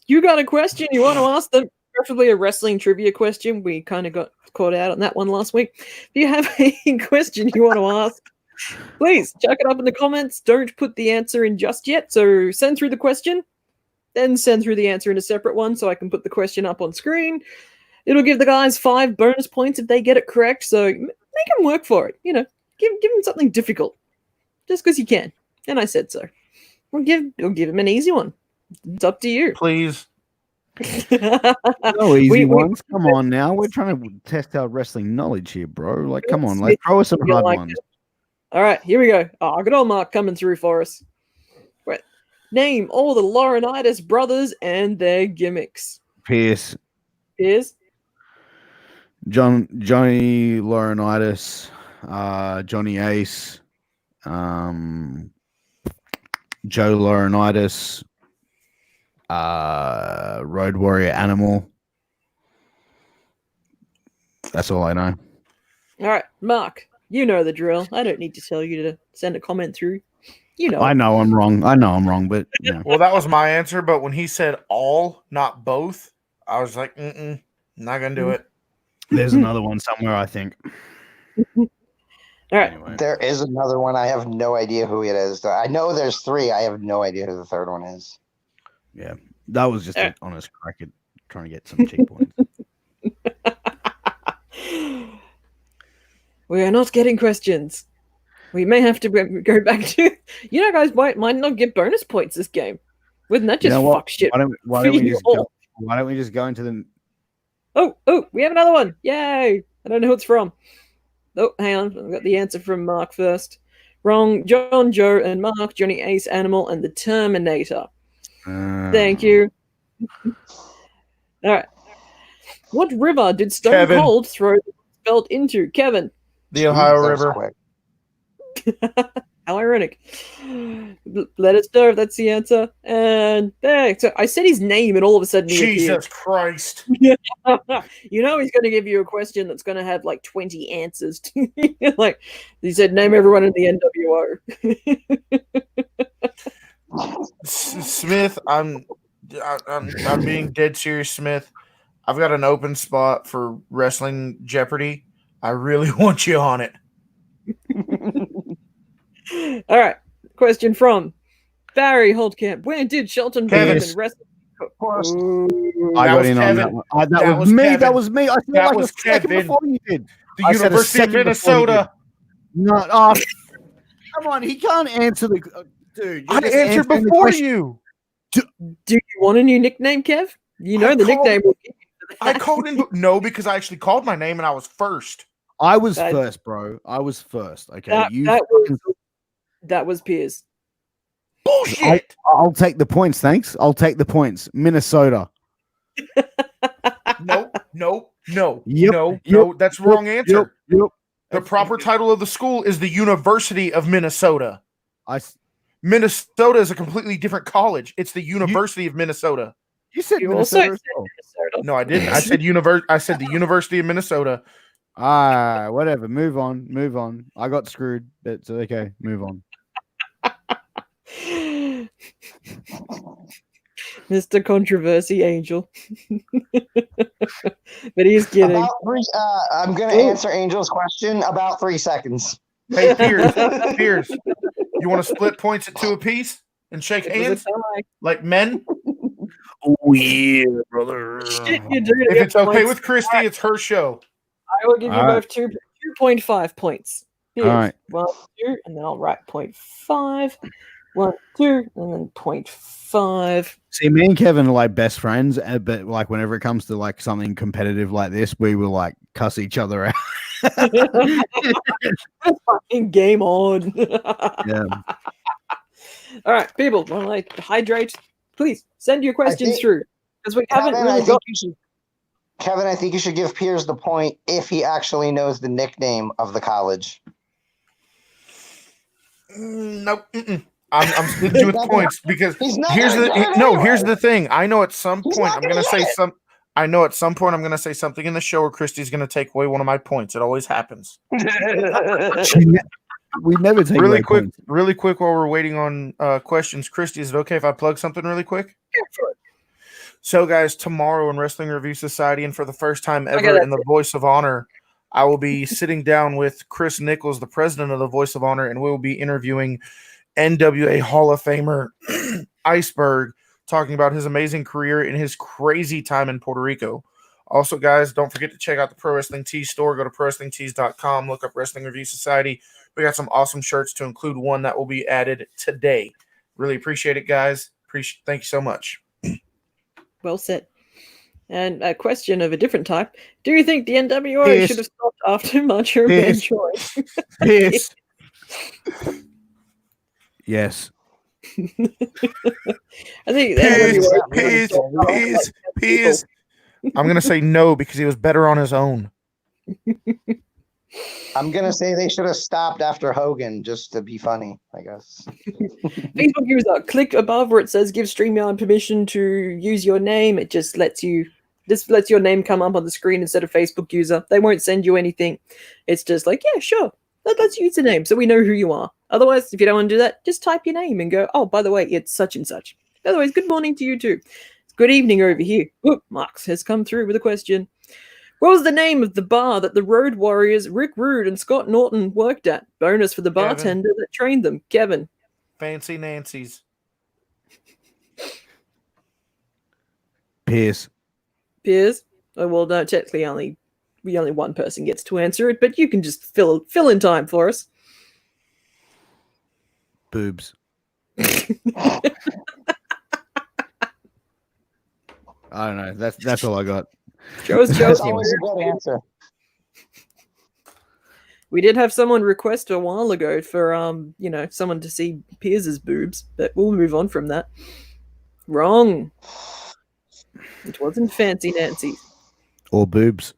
[SPEAKER 1] you got a question you want to ask them, preferably a wrestling trivia question. We kind of got caught out on that one last week. If you have a question you want to ask, please chuck it up in the comments. Don't put the answer in just yet. So send through the question, then send through the answer in a separate one so I can put the question up on screen. It'll give the guys 5 bonus points if they get it correct. So make them work for it. You know, give them something difficult, just because you can. And I said so. We'll give them an easy one. It's up to you.
[SPEAKER 4] Please.
[SPEAKER 2] No easy ones. Come on now. We're trying to test our wrestling knowledge here, bro. Like, come on. Like, throw us some
[SPEAKER 1] You'll
[SPEAKER 2] hard
[SPEAKER 1] like
[SPEAKER 2] ones.
[SPEAKER 1] it. All right, here we go. Oh, good old Mark coming through for us. Right. Name all the Laurinaitis brothers and their gimmicks.
[SPEAKER 2] Pierce,
[SPEAKER 1] Here's
[SPEAKER 2] Johnny Laurinaitis, Johnny Ace, Joe Laurinaitis, Road Warrior Animal. That's all I know.
[SPEAKER 1] all right, Mark. You know the drill. I don't need to tell you to send a comment through. You know.
[SPEAKER 2] I know I'm wrong. But you know.
[SPEAKER 4] Well, that was my answer, but when he said all, not both, I was like, not gonna do it.
[SPEAKER 2] There's another one somewhere, I think.
[SPEAKER 1] All right.
[SPEAKER 2] Anyway.
[SPEAKER 3] There is another one. I have no idea who it is. I know there's 3. I have no idea who the third one is.
[SPEAKER 2] Yeah, that was just an honest crack at trying to get some cheap points.
[SPEAKER 1] We are not getting questions. We may have to go back to. You know, guys might not get bonus points this game. Wouldn't that just fuck shit?
[SPEAKER 2] Why don't we just go into the?
[SPEAKER 1] Oh, we have another one. Yay! I don't know who it's from. Oh, hang on. I've got the answer from Mark first. Wrong. John, Joe, and Mark, Johnny Ace, Animal, and the Terminator. Thank you. All right. What river did Stone
[SPEAKER 4] Kevin.
[SPEAKER 1] Cold throw the belt into? Kevin.
[SPEAKER 4] The Ohio
[SPEAKER 3] That was
[SPEAKER 4] River.
[SPEAKER 3] quick.
[SPEAKER 1] How ironic. Let us know if that's the answer. And there. So I said his name, and all of a sudden he
[SPEAKER 4] Jesus Christ.
[SPEAKER 1] appeared. You know he's going to give you a question that's going to have like 20 answers. Like he said, name everyone in the NWO.
[SPEAKER 4] Smith, I'm being dead serious, Smith. I've got an open spot for Wrestling Jeopardy. I really want you on it.
[SPEAKER 1] All right. Question from Barry Holdcamp. When did Shelton
[SPEAKER 4] Kevin.
[SPEAKER 1] Benjamin wrestle?
[SPEAKER 2] I
[SPEAKER 4] That
[SPEAKER 2] got
[SPEAKER 4] was
[SPEAKER 2] in
[SPEAKER 4] Kevin.
[SPEAKER 2] on that one. That
[SPEAKER 4] That
[SPEAKER 2] was
[SPEAKER 4] was
[SPEAKER 2] me.
[SPEAKER 4] Kevin.
[SPEAKER 2] That was me. I said
[SPEAKER 4] That
[SPEAKER 2] like
[SPEAKER 4] was
[SPEAKER 2] a second
[SPEAKER 4] Kevin.
[SPEAKER 2] before you did.
[SPEAKER 4] The
[SPEAKER 2] I said a
[SPEAKER 4] University of
[SPEAKER 2] second before you
[SPEAKER 4] Minnesota.
[SPEAKER 2] did. No, oh, come on. He can't answer the dude.
[SPEAKER 4] I
[SPEAKER 2] you're just
[SPEAKER 4] answered
[SPEAKER 2] answering the
[SPEAKER 4] before
[SPEAKER 2] question.
[SPEAKER 4] you.
[SPEAKER 1] Do you want a new nickname, Kev? You know
[SPEAKER 4] I
[SPEAKER 1] the
[SPEAKER 4] called-
[SPEAKER 1] nickname. will give you
[SPEAKER 4] I
[SPEAKER 1] that.
[SPEAKER 4] called in. No, because I actually called my name and I was first.
[SPEAKER 2] I was
[SPEAKER 1] That-
[SPEAKER 2] first, bro. I was first. Okay,
[SPEAKER 1] That was Piers.
[SPEAKER 4] Bullshit.
[SPEAKER 2] I'll take the points. Thanks. I'll take the points. Minnesota.
[SPEAKER 4] No.
[SPEAKER 2] Yep,
[SPEAKER 4] No. That's the wrong answer.
[SPEAKER 2] Yep.
[SPEAKER 4] The proper title of the school is the University of Minnesota.
[SPEAKER 2] I.
[SPEAKER 4] Minnesota is a completely different college. It's the University of Minnesota.
[SPEAKER 2] You said
[SPEAKER 1] You also
[SPEAKER 2] Minnesota.
[SPEAKER 1] said
[SPEAKER 2] as well.
[SPEAKER 1] Minnesota.
[SPEAKER 4] No, I didn't. I said I said the University of Minnesota.
[SPEAKER 2] Whatever. Move on. I got screwed. That's okay. Move on.
[SPEAKER 1] Mr. Controversy Angel. But he's kidding.
[SPEAKER 3] About 3, I'm going to answer Angel's question about 3 seconds.
[SPEAKER 4] Hey, Piers, you want to split points at 2 apiece and shake
[SPEAKER 1] It was
[SPEAKER 4] hands
[SPEAKER 1] a tie.
[SPEAKER 4] like men?
[SPEAKER 2] Oh yeah, brother.
[SPEAKER 1] Shit, you do to
[SPEAKER 4] If
[SPEAKER 1] get
[SPEAKER 4] it's okay
[SPEAKER 1] points.
[SPEAKER 4] with Christy, it's her show.
[SPEAKER 1] I will give you
[SPEAKER 2] All right.
[SPEAKER 1] both 2.5 points. Here's
[SPEAKER 2] All right.
[SPEAKER 1] 1, 2, and then I'll write 0.5. 1, 2, and then 0.5.
[SPEAKER 2] See, me and Kevin are like best friends, but like whenever it comes to like something competitive like this, we will like cuss each other out.
[SPEAKER 1] Fucking game on.
[SPEAKER 2] Yeah.
[SPEAKER 1] All right, people, want to like hydrate? Please send your questions
[SPEAKER 3] think-
[SPEAKER 1] through because we haven't
[SPEAKER 3] Kevin, I
[SPEAKER 1] really
[SPEAKER 3] think
[SPEAKER 1] got.
[SPEAKER 3] you should. Kevin, I think you should give Piers the point if he actually knows the nickname of the college.
[SPEAKER 4] Nope. I'm splitting you with points because
[SPEAKER 3] He's not
[SPEAKER 4] here's
[SPEAKER 3] gonna
[SPEAKER 4] the
[SPEAKER 3] get it
[SPEAKER 4] no.
[SPEAKER 3] anyway.
[SPEAKER 4] Here's the thing. I know at some
[SPEAKER 3] He's
[SPEAKER 4] point
[SPEAKER 3] not
[SPEAKER 4] I'm
[SPEAKER 3] gonna
[SPEAKER 4] gonna say
[SPEAKER 3] get it.
[SPEAKER 4] some. I know at some point I'm gonna say something in the show where Christy's gonna take away one of my points. It always happens.
[SPEAKER 2] We never take away points.
[SPEAKER 4] Really quick while we're waiting on questions. Christy, is it okay if I plug something really quick?
[SPEAKER 1] Yeah, sure.
[SPEAKER 4] So, guys, tomorrow in Wrestling Review Society, and for the first time
[SPEAKER 1] Okay,
[SPEAKER 4] ever
[SPEAKER 1] that's
[SPEAKER 4] in the Voice of Honor, I will be sitting down with Chris Nichols, the president of the Voice of Honor, and we will be interviewing NWA Hall of Famer Iceberg, talking about his amazing career and his crazy time in Puerto Rico. Also, guys, don't forget to check out the Pro Wrestling Tees store. Go to ProWrestlingTees.com, look up Wrestling Review Society. We got some awesome shirts to include one that will be added today. Really appreciate it, guys. Thank you so much.
[SPEAKER 1] Well said. And a question of a different type. Do you think the NWO
[SPEAKER 2] Yes.
[SPEAKER 1] should have stopped after Macho Man
[SPEAKER 2] Yes.
[SPEAKER 1] joined?
[SPEAKER 2] Yes. Yes.
[SPEAKER 1] I think the
[SPEAKER 4] Peas,
[SPEAKER 1] NWO
[SPEAKER 4] peas,
[SPEAKER 1] stopped after,
[SPEAKER 4] peas,
[SPEAKER 1] like, 10
[SPEAKER 4] peas.
[SPEAKER 1] people.
[SPEAKER 4] I'm going to say no because he was better on his own.
[SPEAKER 3] I'm gonna say they should have stopped after Hogan just to be funny, I guess.
[SPEAKER 1] Facebook user, click above where it says give StreamYard permission to use your name. It just lets your name come up on the screen instead of Facebook user. They won't send you anything. It's just like, yeah, sure. Let's use the name so we know who you are. Otherwise, if you don't want to do that, just type your name and go, oh, by the way, it's such and such. Otherwise, good morning to you too. Good evening over here. Oop, Marx has come through with a question. What was the name of the bar that the Road Warriors, Rick Rude and Scott Norton worked at? Bonus for the
[SPEAKER 4] Kevin.
[SPEAKER 1] bartender that trained them. Kevin.
[SPEAKER 4] Fancy Nancy's.
[SPEAKER 2] Pierce.
[SPEAKER 1] Piers? Oh, well, no, technically only one person gets to answer it, but you can just fill in time for us.
[SPEAKER 2] Boobs. I don't know. That's all I got.
[SPEAKER 1] Joe's
[SPEAKER 3] That's
[SPEAKER 1] joking.
[SPEAKER 3] always a good answer.
[SPEAKER 1] We did have someone request a while ago for someone to see Piers's boobs, but we'll move on from that. Wrong. It wasn't Fancy Nancy.
[SPEAKER 2] Or boobs.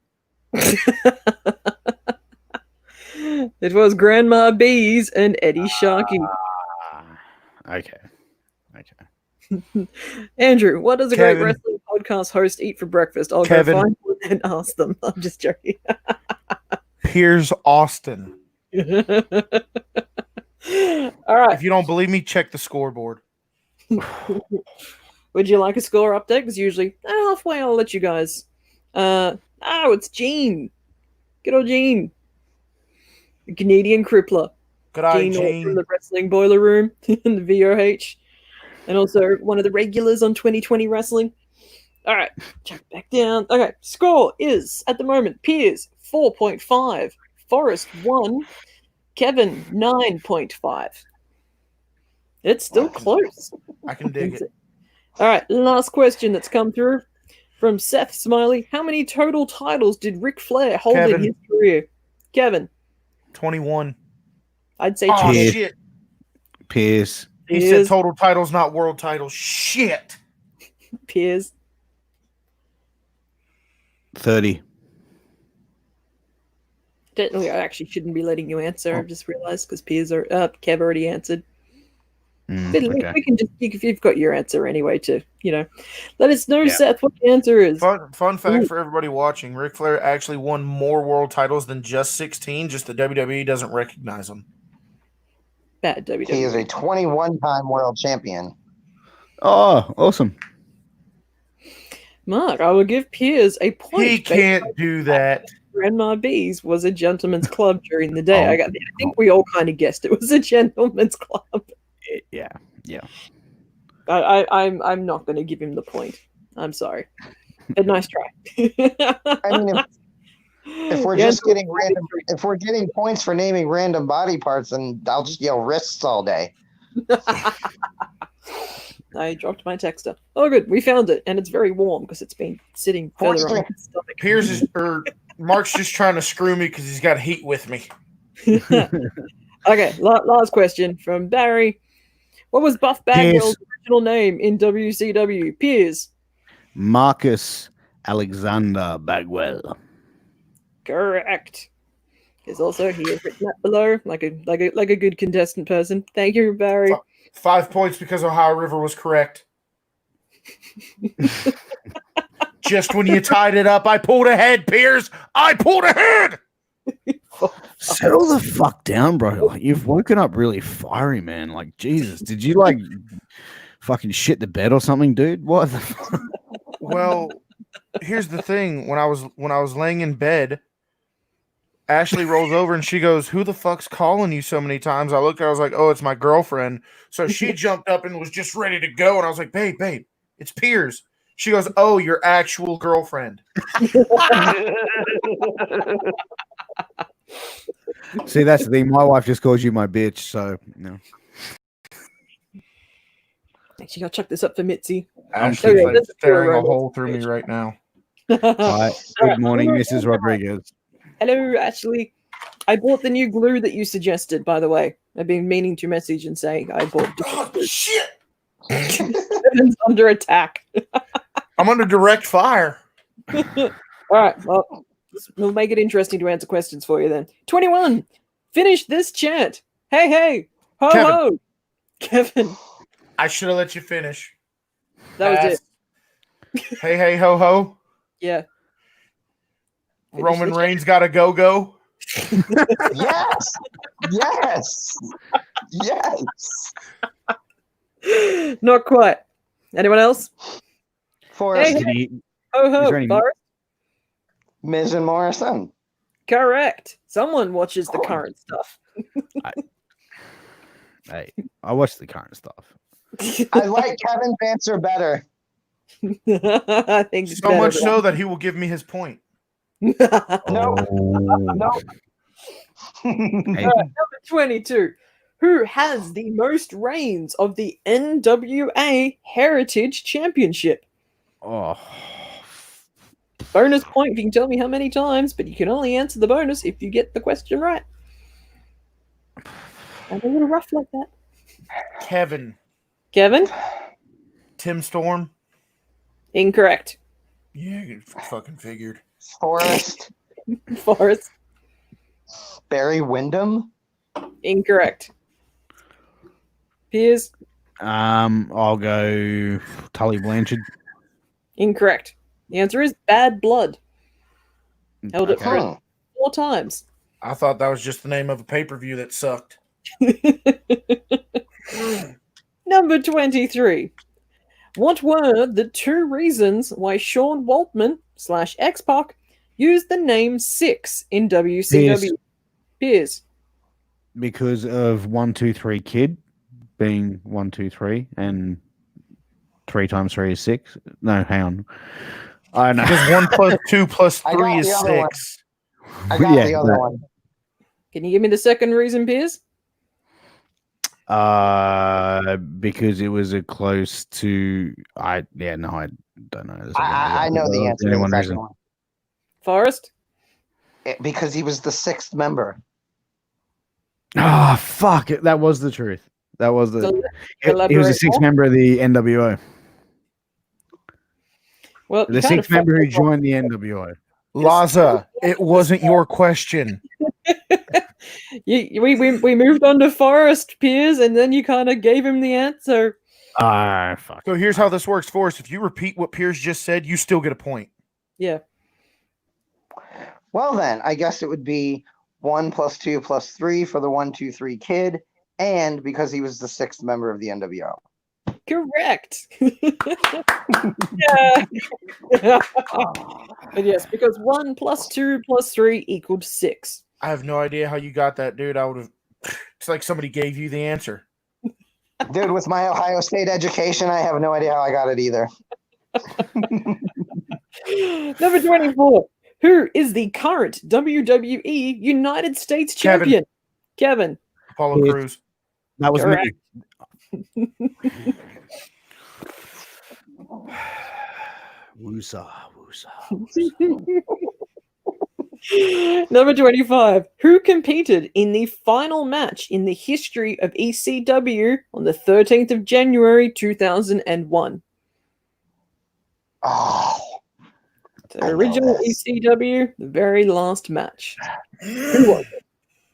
[SPEAKER 1] It was Grandma Bees and Eddie Sharkey.
[SPEAKER 2] Okay.
[SPEAKER 1] Andrew, what does a
[SPEAKER 4] Kevin.
[SPEAKER 1] great wrestling podcast host eat for breakfast? I'll
[SPEAKER 4] Kevin.
[SPEAKER 1] go find one and ask them. I'm just joking.
[SPEAKER 4] Piers Austin.
[SPEAKER 1] All right.
[SPEAKER 4] If you don't believe me, check the scoreboard.
[SPEAKER 1] Would you like a score update? Because usually halfway I'll let you guys. It's Gene. Good old Gene. The Canadian crippler.
[SPEAKER 4] Good eye,
[SPEAKER 1] Gene Orr from
[SPEAKER 4] Gene.
[SPEAKER 1] the Wrestling Boiler Room in the VOH. And also one of the regulars on 2020 Wrestling. All right, check back down. Okay, score is at the moment Piers 4.5, Forrest 1, Kevin 9.5. It's still close.
[SPEAKER 4] I can dig it.
[SPEAKER 1] All right, last question that's come through from Seth Smiley. How many total titles did Ric Flair hold
[SPEAKER 4] Kevin.
[SPEAKER 1] in his career? Kevin,
[SPEAKER 4] 21.
[SPEAKER 1] I'd say
[SPEAKER 4] Oh,
[SPEAKER 1] 20.
[SPEAKER 4] shit.
[SPEAKER 2] Pierce.
[SPEAKER 4] He
[SPEAKER 1] Piers.
[SPEAKER 4] said total titles, not world titles. Shit.
[SPEAKER 1] Piers.
[SPEAKER 2] 30.
[SPEAKER 1] Technically, I actually shouldn't be letting you answer. I've just realized because Piers or Kev already answered. But
[SPEAKER 2] Okay.
[SPEAKER 1] we can just, if you've got your answer anyway, to let us know,
[SPEAKER 2] Yeah.
[SPEAKER 1] Seth, what the answer is.
[SPEAKER 4] Fun fact
[SPEAKER 1] Ooh.
[SPEAKER 4] for everybody watching: Ric Flair actually won more world titles than just 16. Just the WWE doesn't recognize them.
[SPEAKER 1] Bad WWE.
[SPEAKER 3] He is a 21-time world champion.
[SPEAKER 2] Oh, awesome.
[SPEAKER 1] Mark, I will give Piers a point.
[SPEAKER 4] He
[SPEAKER 1] based
[SPEAKER 4] can't
[SPEAKER 1] on
[SPEAKER 4] do that.
[SPEAKER 1] Grandma Bees was a gentleman's club during the day.
[SPEAKER 2] Oh.
[SPEAKER 1] I think we all kind of guessed it was a gentleman's club.
[SPEAKER 2] Yeah.
[SPEAKER 1] I'm not going to give him the point. I'm sorry, but nice try.
[SPEAKER 3] I mean, if we're
[SPEAKER 1] Yeah,
[SPEAKER 3] just getting random, if we're getting points for naming random body parts, then I'll just yell wrists all day.
[SPEAKER 1] I dropped my texter. Oh, good, we found it, and it's very warm because it's been sitting further on my stomach.
[SPEAKER 4] Piers is Mark's just trying to screw me because he's got heat with me.
[SPEAKER 1] Okay, last question from Barry. What was Buff Bagwell's original name in WCW? Piers.
[SPEAKER 2] Marcus Alexander Bagwell.
[SPEAKER 1] Correct. Because also he has written that below, like a good contestant person. Thank you, Barry.
[SPEAKER 4] 5 points because Ohio River was correct. Just when you tied it up, I pulled ahead, Piers. I pulled ahead.
[SPEAKER 2] Settle the fuck down, bro. Like, you've woken up really fiery, man. Like, Jesus, did you like fucking shit the bed or something, dude? What the fuck?
[SPEAKER 4] Well, here's the thing. When I was laying in bed, Ashley rolls over and she goes, "Who the fuck's calling you so many times?" I looked at her, I was like, "Oh, it's my girlfriend." So she jumped up and was just ready to go. And I was like, babe, it's Piers. She goes, "Oh, your actual girlfriend."
[SPEAKER 2] See, that's the thing. My wife just calls you my bitch, so no.
[SPEAKER 1] Actually, I'll chuck this up for Mitzi.
[SPEAKER 4] Ashley's like
[SPEAKER 1] that's
[SPEAKER 4] staring a
[SPEAKER 1] robot.
[SPEAKER 4] hole through me right now.
[SPEAKER 2] Hi. Good morning, Mrs. Rodriguez.
[SPEAKER 1] Hello, Ashley. I bought the new glue that you suggested, by the way. I've been meaning to message and say I bought.
[SPEAKER 4] Oh, shit!
[SPEAKER 1] Kevin's under attack.
[SPEAKER 4] I'm under direct fire.
[SPEAKER 1] All right, well, we'll make it interesting to answer questions for you then. 21. Finish this chant. Hey, hey. Ho,
[SPEAKER 4] Kevin.
[SPEAKER 1] ho. Kevin.
[SPEAKER 4] I should have let you finish.
[SPEAKER 1] That was it.
[SPEAKER 4] Hey, hey, ho, ho.
[SPEAKER 1] Yeah. Finish
[SPEAKER 4] Roman
[SPEAKER 1] the
[SPEAKER 4] Reigns got a go-go.
[SPEAKER 3] Yes. Yes. Yes.
[SPEAKER 1] chant. Not quite. Anyone else?
[SPEAKER 3] Forrest,
[SPEAKER 1] Hey,
[SPEAKER 2] Did he-
[SPEAKER 1] Ho,
[SPEAKER 2] Is there
[SPEAKER 1] ho.
[SPEAKER 2] any-
[SPEAKER 1] Forrest?
[SPEAKER 3] Miz and Morrison.
[SPEAKER 1] Correct. Someone watches the current stuff.
[SPEAKER 2] Hey, I watched the current stuff.
[SPEAKER 3] I like Kevin's answer better.
[SPEAKER 1] I think it's
[SPEAKER 4] So
[SPEAKER 1] better
[SPEAKER 4] much
[SPEAKER 1] than-
[SPEAKER 4] so that he will give me his point.
[SPEAKER 3] No.
[SPEAKER 2] Oh.
[SPEAKER 3] No.
[SPEAKER 2] Hey,
[SPEAKER 1] Number 22. Who has the most reigns of the NWA Heritage Championship?
[SPEAKER 2] oh.
[SPEAKER 1] Bonus point if you can tell me how many times, but you can only answer the bonus if you get the question right. I'm a little rough like that.
[SPEAKER 4] Kevin.
[SPEAKER 1] Kevin?
[SPEAKER 4] Tim Storm.
[SPEAKER 1] Incorrect.
[SPEAKER 4] Yeah, you fucking figured.
[SPEAKER 3] Forrest,
[SPEAKER 1] Forrest?
[SPEAKER 3] Barry Windham.
[SPEAKER 1] Incorrect. Piers?
[SPEAKER 2] I'll go Tully Blanchard.
[SPEAKER 1] Incorrect. The answer is Bad Blood. Held it
[SPEAKER 2] Okay.
[SPEAKER 1] for
[SPEAKER 3] Hmm.
[SPEAKER 1] 4 times.
[SPEAKER 4] I thought that was just the name of a pay-per-view that sucked.
[SPEAKER 1] Number 23. What were the 2 reasons why Sean Waltman / X-Pac used the name Six in WCW? Piers.
[SPEAKER 2] Because of 1, 2, 3 kid being 1, 2, 3, and 3 times 3 is 6. No, hang on. I know.
[SPEAKER 4] Because 1 plus 2 plus
[SPEAKER 3] I
[SPEAKER 4] 3
[SPEAKER 3] got
[SPEAKER 4] is
[SPEAKER 3] the other one.
[SPEAKER 4] 6.
[SPEAKER 3] I got
[SPEAKER 2] Yeah,
[SPEAKER 3] the other
[SPEAKER 2] that-
[SPEAKER 3] one.
[SPEAKER 1] Can you give me the second reason, Piers?
[SPEAKER 2] Because it was a close to. I don't know.
[SPEAKER 3] I know the answer to
[SPEAKER 2] Only
[SPEAKER 3] the
[SPEAKER 2] one
[SPEAKER 3] second
[SPEAKER 2] reason.
[SPEAKER 3] one.
[SPEAKER 1] Forrest?
[SPEAKER 3] Because he was the 6th member.
[SPEAKER 2] Ah, fuck it. That was the truth. That was the.
[SPEAKER 1] So,
[SPEAKER 2] He was the
[SPEAKER 1] elaborate
[SPEAKER 2] 6th
[SPEAKER 1] more?
[SPEAKER 2] member of the NWO.
[SPEAKER 1] Well,
[SPEAKER 2] The
[SPEAKER 1] you kind of
[SPEAKER 2] 6th member who
[SPEAKER 1] fucked up.
[SPEAKER 2] joined the NWO.
[SPEAKER 4] Laza, it wasn't your question.
[SPEAKER 1] We moved on to Forrest, Piers, and then you kind of gave him the answer.
[SPEAKER 2] Ah, fuck.
[SPEAKER 4] So here's how this works for us. If you repeat what Piers just said, you still get a point.
[SPEAKER 1] Yeah.
[SPEAKER 3] Well, then, I guess it would be 1 plus 2 plus 3 for the 1, 2, 3 kid, and because he was the 6th member of the NWO.
[SPEAKER 1] Correct. Yeah. But yes, because 1 plus 2 plus 3 equaled 6.
[SPEAKER 4] I have no idea how you got that, dude. I would have. It's like somebody gave you the answer.
[SPEAKER 3] Dude, with my Ohio State education, I have no idea how I got it either.
[SPEAKER 1] Number 24. Who is the current WWE United States
[SPEAKER 4] Kevin.
[SPEAKER 1] champion? Kevin.
[SPEAKER 4] Apollo
[SPEAKER 2] Yes.
[SPEAKER 4] Crews.
[SPEAKER 2] That was
[SPEAKER 1] Correct.
[SPEAKER 2] me. Woosa, woosa.
[SPEAKER 1] Number 25. Who competed in the final match in the history of ECW on the 13th of January 2001?
[SPEAKER 3] Oh,
[SPEAKER 1] The
[SPEAKER 3] I know
[SPEAKER 1] original
[SPEAKER 3] this.
[SPEAKER 1] ECW, the very last match.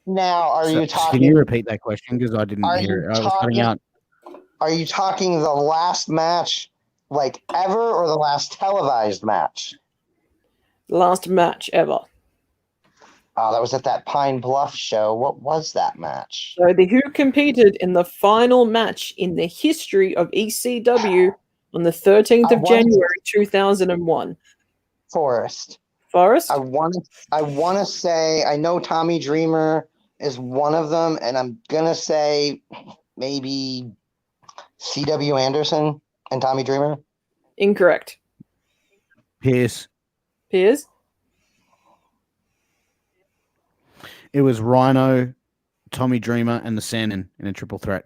[SPEAKER 3] now are you
[SPEAKER 2] Can you
[SPEAKER 3] talking?
[SPEAKER 2] repeat that question? Because I didn't
[SPEAKER 3] Are
[SPEAKER 2] hear
[SPEAKER 3] you
[SPEAKER 2] it. I was cutting
[SPEAKER 3] talking-
[SPEAKER 2] out.
[SPEAKER 3] Are you talking the last match, like ever, or the last televised match?
[SPEAKER 1] Last match ever.
[SPEAKER 3] Oh, that was at that Pine Bluff show. What was that match?
[SPEAKER 1] So the Who competed in the final match in the history of ECW on the 13th of January 2001.
[SPEAKER 3] Forrest.
[SPEAKER 1] Forrest?
[SPEAKER 3] I want to say I know Tommy Dreamer is one of them, and I'm gonna say maybe C.W. Anderson and Tommy Dreamer.
[SPEAKER 1] Incorrect.
[SPEAKER 2] Pierce.
[SPEAKER 1] Piers?
[SPEAKER 2] It was Rhino, Tommy Dreamer, and the Sandman in a triple threat.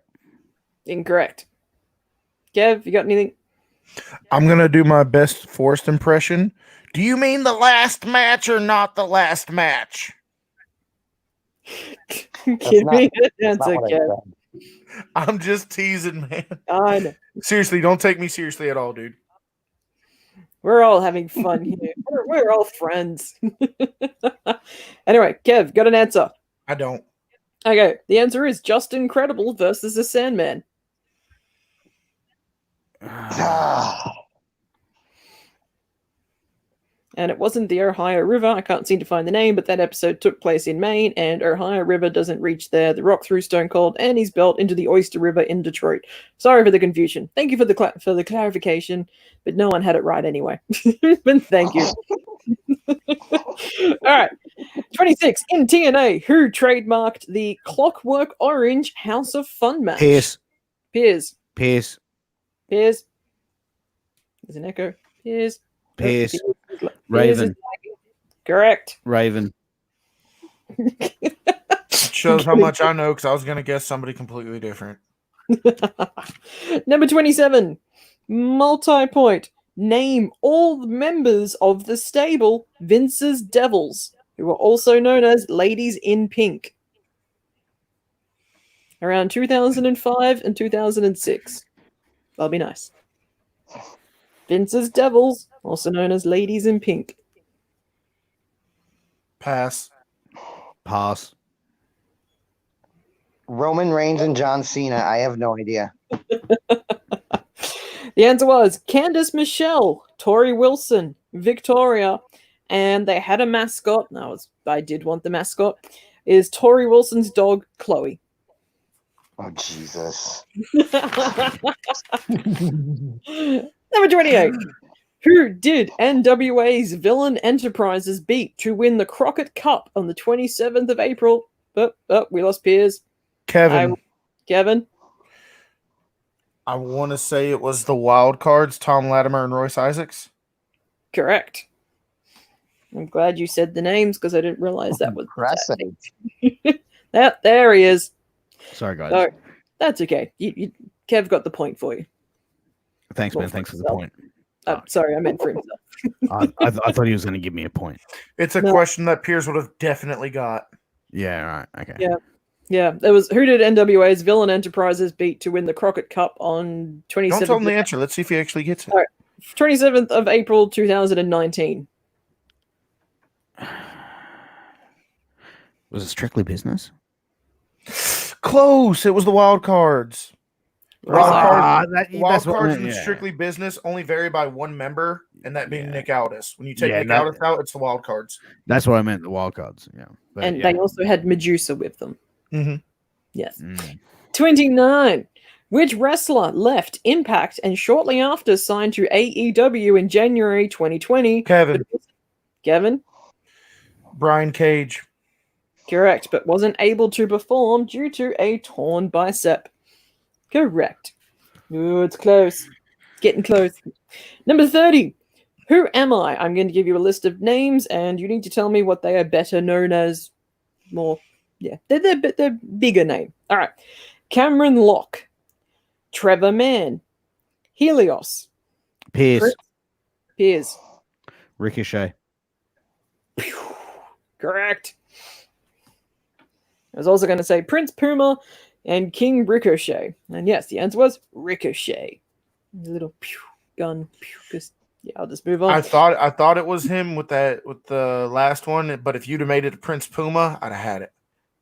[SPEAKER 1] Incorrect. Kev, you got anything?
[SPEAKER 4] I'm going to do my best Forrest impression. Do you mean the last match or not the last match?
[SPEAKER 1] Give me an answer,
[SPEAKER 3] Not what I
[SPEAKER 1] Kev.
[SPEAKER 3] said.
[SPEAKER 4] I'm just teasing, man.
[SPEAKER 1] I know.
[SPEAKER 4] Seriously, don't take me seriously at all, dude.
[SPEAKER 1] We're all having fun here. We're all friends. Anyway, Kev, got an answer.
[SPEAKER 4] I don't.
[SPEAKER 1] Okay, the answer is Just Incredible versus the Sandman.
[SPEAKER 3] Ah,
[SPEAKER 1] And it wasn't the Ohio River. I can't seem to find the name, but that episode took place in Maine, and Ohio River doesn't reach there. The Rock threw Stone Cold and his belt into the Oyster River in Detroit. Sorry for the confusion. Thank you for the clarification, but no one had it right anyway. But thank you. All right. 26 in TNA. Who trademarked the Clockwork Orange House of Fun match?
[SPEAKER 2] Pierce.
[SPEAKER 1] Piers.
[SPEAKER 2] Pierce.
[SPEAKER 1] Piers. There's an echo. Piers.
[SPEAKER 2] Pierce.
[SPEAKER 1] Piers is
[SPEAKER 2] Raven.
[SPEAKER 1] lagging. Correct.
[SPEAKER 2] Raven.
[SPEAKER 4] It shows how much I know because I was going to guess somebody completely different.
[SPEAKER 1] Number 27. Multi-point. Name all the members of the stable Vince's Devils, who are also known as Ladies in Pink. Around 2005 and 2006. That'll be nice. Vince's Devils, also known as Ladies in Pink.
[SPEAKER 4] Pass.
[SPEAKER 2] Pass.
[SPEAKER 3] Roman Reigns and John Cena. I have no idea.
[SPEAKER 1] The answer was Candice Michelle, Tori Wilson, Victoria, and they had a mascot. I did want the mascot. Is Tori Wilson's dog, Chloe.
[SPEAKER 3] Oh, Jesus.
[SPEAKER 1] Number 28. Who did NWA's Villain Enterprises beat to win the Crockett Cup on the 27th of April? We lost Piers.
[SPEAKER 4] Kevin.
[SPEAKER 1] Kevin?
[SPEAKER 4] I want to say it was the Wild Cards, Tom Latimer and Royce Isaacs.
[SPEAKER 1] Correct. I'm glad you said the names because I didn't realize that was
[SPEAKER 3] Impressive.
[SPEAKER 1] there he is.
[SPEAKER 2] Sorry, guys.
[SPEAKER 1] No, that's okay. Kev got the point for you.
[SPEAKER 2] Thanks,
[SPEAKER 1] Well,
[SPEAKER 2] man.
[SPEAKER 1] for
[SPEAKER 2] Thanks for the
[SPEAKER 1] himself.
[SPEAKER 2] point.
[SPEAKER 1] Sorry, I meant for himself.
[SPEAKER 2] I thought he was going to give me a point.
[SPEAKER 4] It's a
[SPEAKER 1] No.
[SPEAKER 4] question that Piers would have definitely got.
[SPEAKER 2] Yeah, all right. Okay.
[SPEAKER 1] Yeah. Yeah, there was who did NWA's Villain Enterprises beat to win the Crockett Cup on
[SPEAKER 4] Don't tell him
[SPEAKER 1] 27th,
[SPEAKER 4] the answer. Let's see if he actually gets it.
[SPEAKER 1] All right. 27th of April 2019.
[SPEAKER 2] Was it strictly business?
[SPEAKER 4] Close. It was the Wild Cards. Wild Cards. Wild
[SPEAKER 2] that's what-
[SPEAKER 4] Cards in
[SPEAKER 2] yeah.
[SPEAKER 4] strictly business only vary by one member, and that being
[SPEAKER 2] Yeah.
[SPEAKER 4] Nick Aldis. When you take
[SPEAKER 2] Yeah,
[SPEAKER 4] Nick
[SPEAKER 2] that-
[SPEAKER 4] Aldis out, it's the Wild Cards.
[SPEAKER 2] That's what I meant. The wild cards. Yeah. But,
[SPEAKER 1] And
[SPEAKER 2] yeah.
[SPEAKER 1] they also had Medusa with them.
[SPEAKER 4] Mm-hmm.
[SPEAKER 1] Yes.
[SPEAKER 2] Mm.
[SPEAKER 1] 29. Which wrestler left Impact and shortly after signed to AEW in January 2020?
[SPEAKER 4] Kevin.
[SPEAKER 1] Kevin?
[SPEAKER 4] Brian Cage.
[SPEAKER 1] Correct, but wasn't able to perform due to a torn bicep. Correct. Oh, it's close. Getting close. Number 30. Who am I? I'm going to give you a list of names, and you need to tell me what they are better known as. More, yeah, they're bigger name. All right. Cameron Locke, Trevor Mann, Helios,
[SPEAKER 2] Pierce.
[SPEAKER 1] Piers.
[SPEAKER 2] Ricochet.
[SPEAKER 1] Correct. I was also going to say Prince Puma and King Ricochet. And yes, the answer was Ricochet. A little pew, gun. Pew, just, yeah, I'll just move on.
[SPEAKER 4] I thought it was him with the last one, but if you'd have made it Prince Puma, I'd have had it.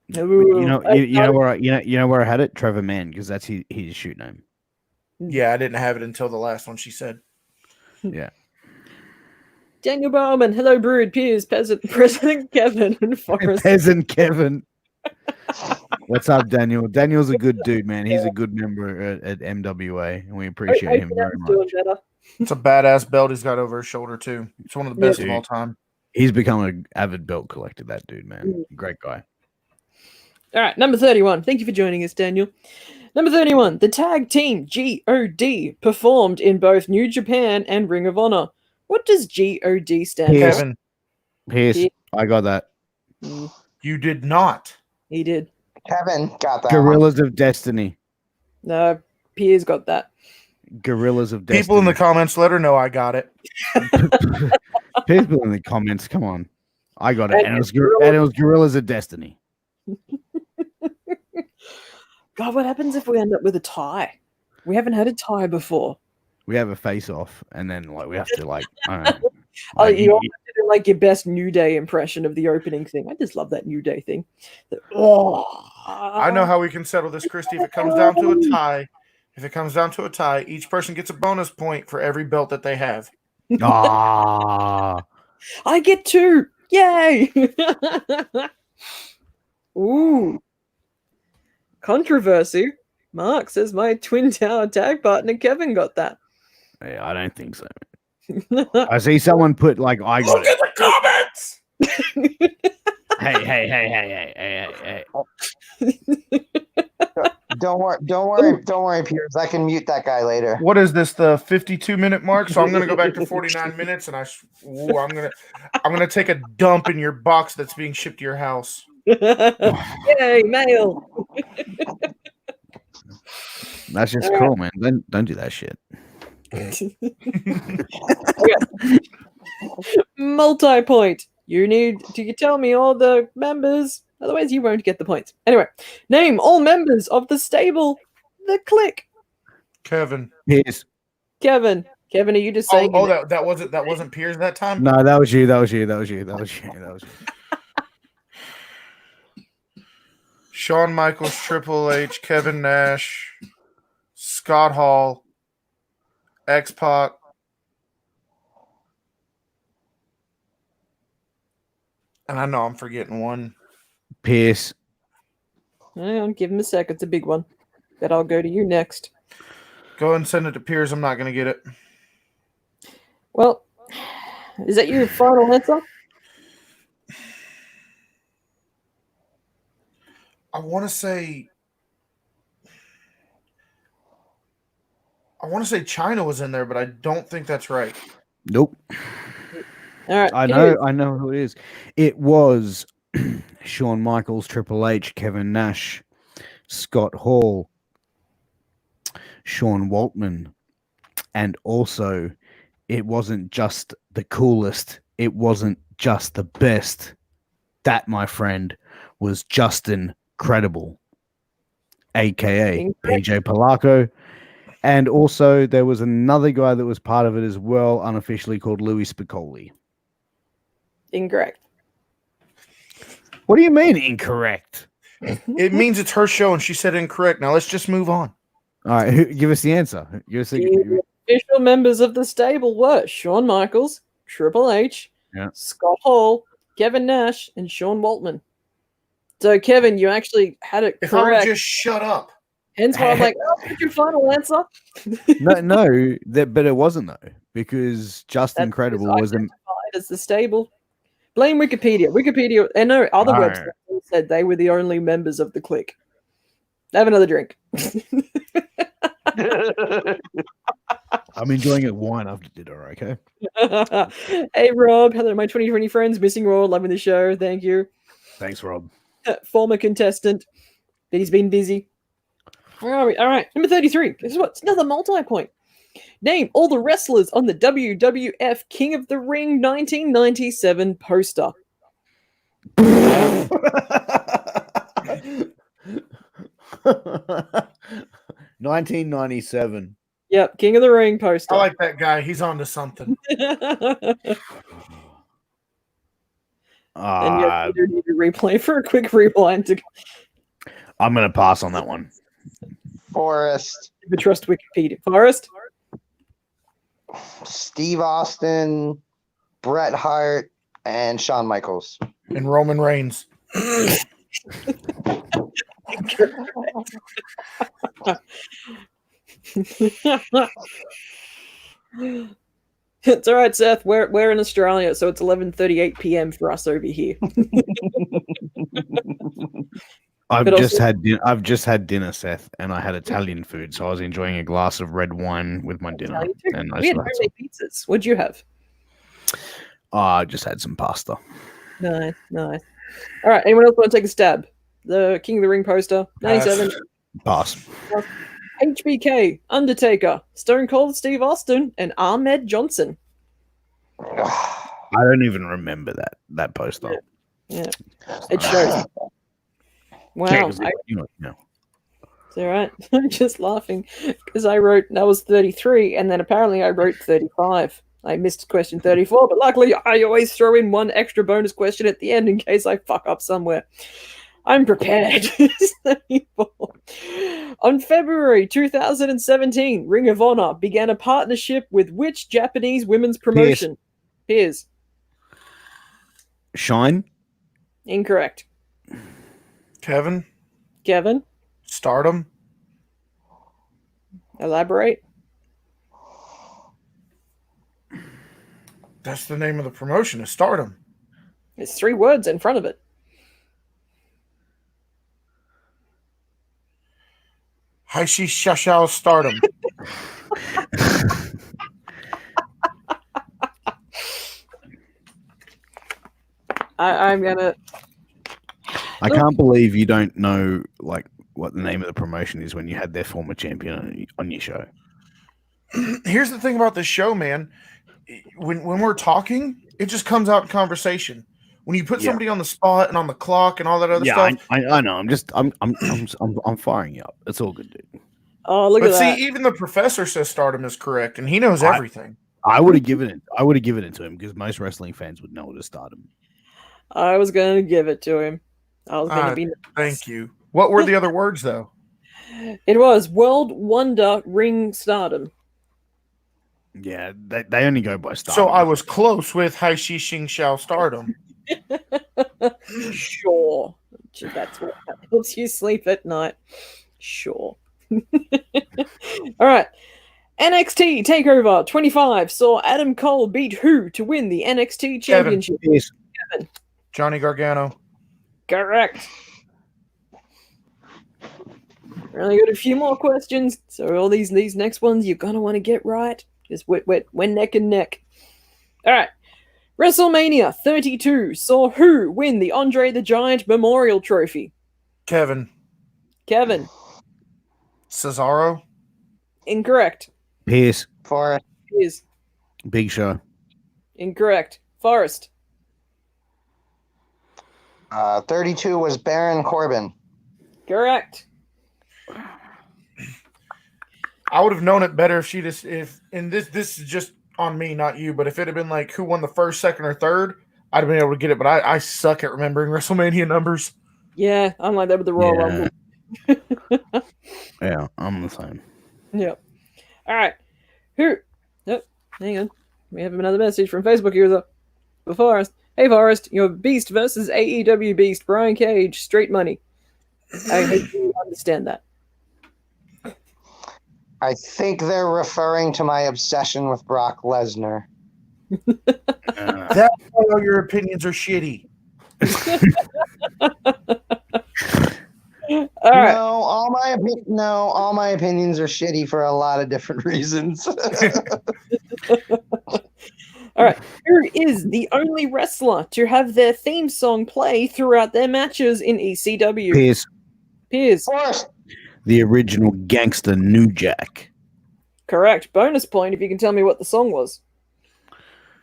[SPEAKER 2] You know where I had it. Trevor Mann, because that's his shoot name.
[SPEAKER 4] Yeah, I didn't have it until the last one she said.
[SPEAKER 2] Yeah.
[SPEAKER 1] Daniel Bowman, hello, Brood, Piers, President Kevin, and Forrest.
[SPEAKER 2] Peasant Kevin. What's up, Daniel? Daniel's a good dude, man. He's a good member at MWA, and we appreciate him very much.
[SPEAKER 1] Doing better.
[SPEAKER 4] It's a badass belt he's got over his shoulder, too. It's one of the best
[SPEAKER 2] Yeah.
[SPEAKER 4] of all time.
[SPEAKER 2] He's become an avid belt collector, that dude, man. Great guy.
[SPEAKER 1] All right, number 31. Thank you for joining us, Daniel. Number 31. The tag team GOD performed in both New Japan and Ring of Honor. What does GOD stand
[SPEAKER 2] Yes.
[SPEAKER 1] for?
[SPEAKER 4] Kevin,
[SPEAKER 2] Pierce,
[SPEAKER 1] Yeah.
[SPEAKER 2] I got that.
[SPEAKER 4] you did not.
[SPEAKER 1] He did.
[SPEAKER 3] Kevin got that. One.
[SPEAKER 2] Gorillas of Destiny.
[SPEAKER 1] No, Piers got that.
[SPEAKER 2] Gorillas of Destiny.
[SPEAKER 4] People in the comments let her know I got it.
[SPEAKER 2] People in the comments, come on. I got it. And it was Gorillas of Destiny.
[SPEAKER 1] God, what happens if we end up with a tie? We haven't had a tie before.
[SPEAKER 2] We have a face off, and then we have to I don't know.
[SPEAKER 1] Oh,
[SPEAKER 2] Like,
[SPEAKER 1] you have to do your best New Day impression of the opening thing. I just love that New Day thing.
[SPEAKER 4] I know how we can settle this, Christy. If it comes down to a tie, each person gets a bonus point for every belt that they have.
[SPEAKER 2] Ah,
[SPEAKER 1] I get 2. Yay! Ooh. Controversy. Mark says my Twin Tower tag partner Kevin got that.
[SPEAKER 2] yeah, I don't think so. I see someone put I got
[SPEAKER 4] Look
[SPEAKER 2] it.
[SPEAKER 4] at the comments.
[SPEAKER 2] Hey.
[SPEAKER 3] Don't worry, Piers. I can mute that guy later.
[SPEAKER 4] What is this? The 52-minute mark? So I'm gonna go back to 49 minutes, and I'm gonna take a dump in your box that's being shipped to your house.
[SPEAKER 1] Yay, mail.
[SPEAKER 2] That's just cool, man. Don't do that shit.
[SPEAKER 1] Multi-point. You need to tell me all the members, otherwise you won't get the points. Anyway, name all members of the stable, the Click.
[SPEAKER 4] Kevin.
[SPEAKER 2] Yes.
[SPEAKER 1] Kevin, are you just saying?
[SPEAKER 4] That wasn't Piers that time.
[SPEAKER 2] No, that was you.
[SPEAKER 4] Shawn Michaels, Triple H, Kevin Nash, Scott Hall, X-Pac, and I know I'm forgetting one.
[SPEAKER 2] Pierce.
[SPEAKER 1] Hang on, give him a sec. It's a big one. But I'll go to you next.
[SPEAKER 4] Go ahead and send it to Piers. I'm not going to get it.
[SPEAKER 1] Well, is that your final answer?
[SPEAKER 4] I want to say China was in there, but I don't think that's right.
[SPEAKER 2] Nope.
[SPEAKER 1] All right.
[SPEAKER 2] I know who it is. It was Shawn Michaels, Triple H, Kevin Nash, Scott Hall, Sean Waltman, and also it wasn't just the coolest, it wasn't just the best. That, my friend, was Justin Credible, aka PJ Polaco. And also there was another guy that was part of it as well, unofficially, called Louis Spicolli.
[SPEAKER 1] Incorrect.
[SPEAKER 2] What do you mean incorrect?
[SPEAKER 4] It means it's her show, and she said incorrect. Now let's just move on.
[SPEAKER 2] All right, give us the answer.
[SPEAKER 1] The official members of the stable were Shawn Michaels, Triple H, Scott Hall, Kevin Nash, and Sean Waltman. So, Kevin, you actually had it
[SPEAKER 4] If
[SPEAKER 1] correct.
[SPEAKER 4] I would just shut up.
[SPEAKER 1] Hence why I'm like, what's your final answer?
[SPEAKER 2] But it wasn't though, because Justin Credible was
[SPEAKER 1] identified as the stable. Blame Wikipedia. Wikipedia, and no other websites said they were the only members of the clique. Have another drink.
[SPEAKER 2] I'm enjoying it wine after dinner, okay?
[SPEAKER 1] Hey, Rob. Hello, my 2020 friends. Missing Raw. Loving the show. Thank you.
[SPEAKER 2] Thanks, Rob.
[SPEAKER 1] Former contestant. But he's been busy. Where are we? All right. Number 33. Guess what? It's another multi-point. Name all the wrestlers on the WWF King of the Ring 1997 poster.
[SPEAKER 2] 1997.
[SPEAKER 1] Yep, King of the Ring poster.
[SPEAKER 4] I like that guy. He's on to something.
[SPEAKER 1] And you do need to replay for a quick rewind.
[SPEAKER 2] I'm going to pass on that one.
[SPEAKER 3] Forrest,
[SPEAKER 1] Never trust Wikipedia. Forrest?
[SPEAKER 3] Steve Austin, Bret Hart, and Shawn Michaels.
[SPEAKER 4] And Roman Reigns.
[SPEAKER 1] It's all right, Seth. We're in Australia, so it's 11:38 p.m. for us over here.
[SPEAKER 2] I've
[SPEAKER 1] But
[SPEAKER 2] just
[SPEAKER 1] also-
[SPEAKER 2] had dinner, Seth, and I had Italian food, so I was enjoying a glass of red wine with my dinner.
[SPEAKER 1] Italian too.
[SPEAKER 2] And I
[SPEAKER 1] We had
[SPEAKER 2] still had
[SPEAKER 1] homemade pizzas. What'd you have?
[SPEAKER 2] I just had some pasta.
[SPEAKER 1] Nice. All right. Anyone else want to take a stab? The King of the Ring poster, 97.
[SPEAKER 2] Pass.
[SPEAKER 1] HBK, Undertaker, Stone Cold Steve Austin, and Ahmed Johnson.
[SPEAKER 2] I don't even remember that poster.
[SPEAKER 1] Yeah, it shows. Wow.
[SPEAKER 2] Yeah, 'cause it-
[SPEAKER 1] It's all right. I'm just laughing because I wrote that was 33, and then apparently I wrote 35. I missed question 34, but luckily I always throw in one extra bonus question at the end in case I fuck up somewhere. I'm prepared. On February 2017, Ring of Honor began a partnership with which Japanese women's promotion? Piers.
[SPEAKER 2] Shine.
[SPEAKER 1] Incorrect.
[SPEAKER 4] Kevin.
[SPEAKER 1] Kevin,
[SPEAKER 4] Stardom.
[SPEAKER 1] elaborate.
[SPEAKER 4] That's the name of the promotion. Is Stardom.
[SPEAKER 1] It's 3 words in front of it.
[SPEAKER 4] Heishi Shashao Stardom.
[SPEAKER 1] I'm gonna.
[SPEAKER 2] I can't believe you don't know like what the name of the promotion is when you had their former champion on your show.
[SPEAKER 4] Here's the thing about this show, man. When we're talking, it just comes out in conversation. When you put
[SPEAKER 2] Yeah.
[SPEAKER 4] somebody on the spot and on the clock and all that other
[SPEAKER 2] Yeah,
[SPEAKER 4] stuff.
[SPEAKER 2] I know. I'm firing you up. It's all good, dude.
[SPEAKER 1] Oh, look
[SPEAKER 4] But
[SPEAKER 1] at
[SPEAKER 4] see,
[SPEAKER 1] that.
[SPEAKER 4] even the professor says Stardom is correct, and he knows everything.
[SPEAKER 2] I would have given it to him because most wrestling fans would know it as Stardom.
[SPEAKER 1] I was gonna give it to him. I was gonna be.
[SPEAKER 4] Thank you. What were the other words, though?
[SPEAKER 1] It was World Wonder Ring Stardom.
[SPEAKER 2] Yeah, they only go by Stardom.
[SPEAKER 4] So I was close with Heishi Shing Shao Stardom.
[SPEAKER 1] Sure, that's what helps you sleep at night. Sure. All right. NXT Takeover 25 saw Adam Cole beat who to win the NXT Championship?
[SPEAKER 2] Yes.
[SPEAKER 4] Johnny Gargano.
[SPEAKER 1] Correct. We only got a few more questions, so all these next ones you're gonna want to get right. Just we're neck and neck. All right. WrestleMania 32 saw who win the Andre the Giant Memorial Trophy?
[SPEAKER 4] Kevin.
[SPEAKER 1] Kevin.
[SPEAKER 4] Cesaro.
[SPEAKER 1] Incorrect.
[SPEAKER 2] Pierce,
[SPEAKER 3] Forrest,
[SPEAKER 1] Is
[SPEAKER 2] Big Show.
[SPEAKER 1] incorrect. Forrest.
[SPEAKER 3] 32 was Baron Corbin.
[SPEAKER 1] Correct.
[SPEAKER 4] I would have known it better if this is just on me, not you, but if it had been like who won the first, second, or third, I'd have been able to get it. But I suck at remembering WrestleMania numbers.
[SPEAKER 1] Yeah, I'm like that with the Royal Rumble.
[SPEAKER 2] Yeah, I'm the same.
[SPEAKER 1] Yep. All right. Who? Yep. Hang on. We have another message from Facebook user. For Forrest. Hey, Forrest. Your Beast versus AEW Beast. Brian Cage. Straight money. I hope you understand that.
[SPEAKER 3] I think they're referring to my obsession with Brock Lesnar.
[SPEAKER 4] That's why all your opinions are shitty.
[SPEAKER 1] All right.
[SPEAKER 3] No, all my opinions are shitty for a lot of different reasons.
[SPEAKER 1] All right. Who is the only wrestler to have their theme song play throughout their matches in ECW?
[SPEAKER 2] Pierce,
[SPEAKER 1] Piers.
[SPEAKER 3] Forrest,
[SPEAKER 2] the original gangster New Jack.
[SPEAKER 1] Correct. Bonus point if you can tell me what the song was.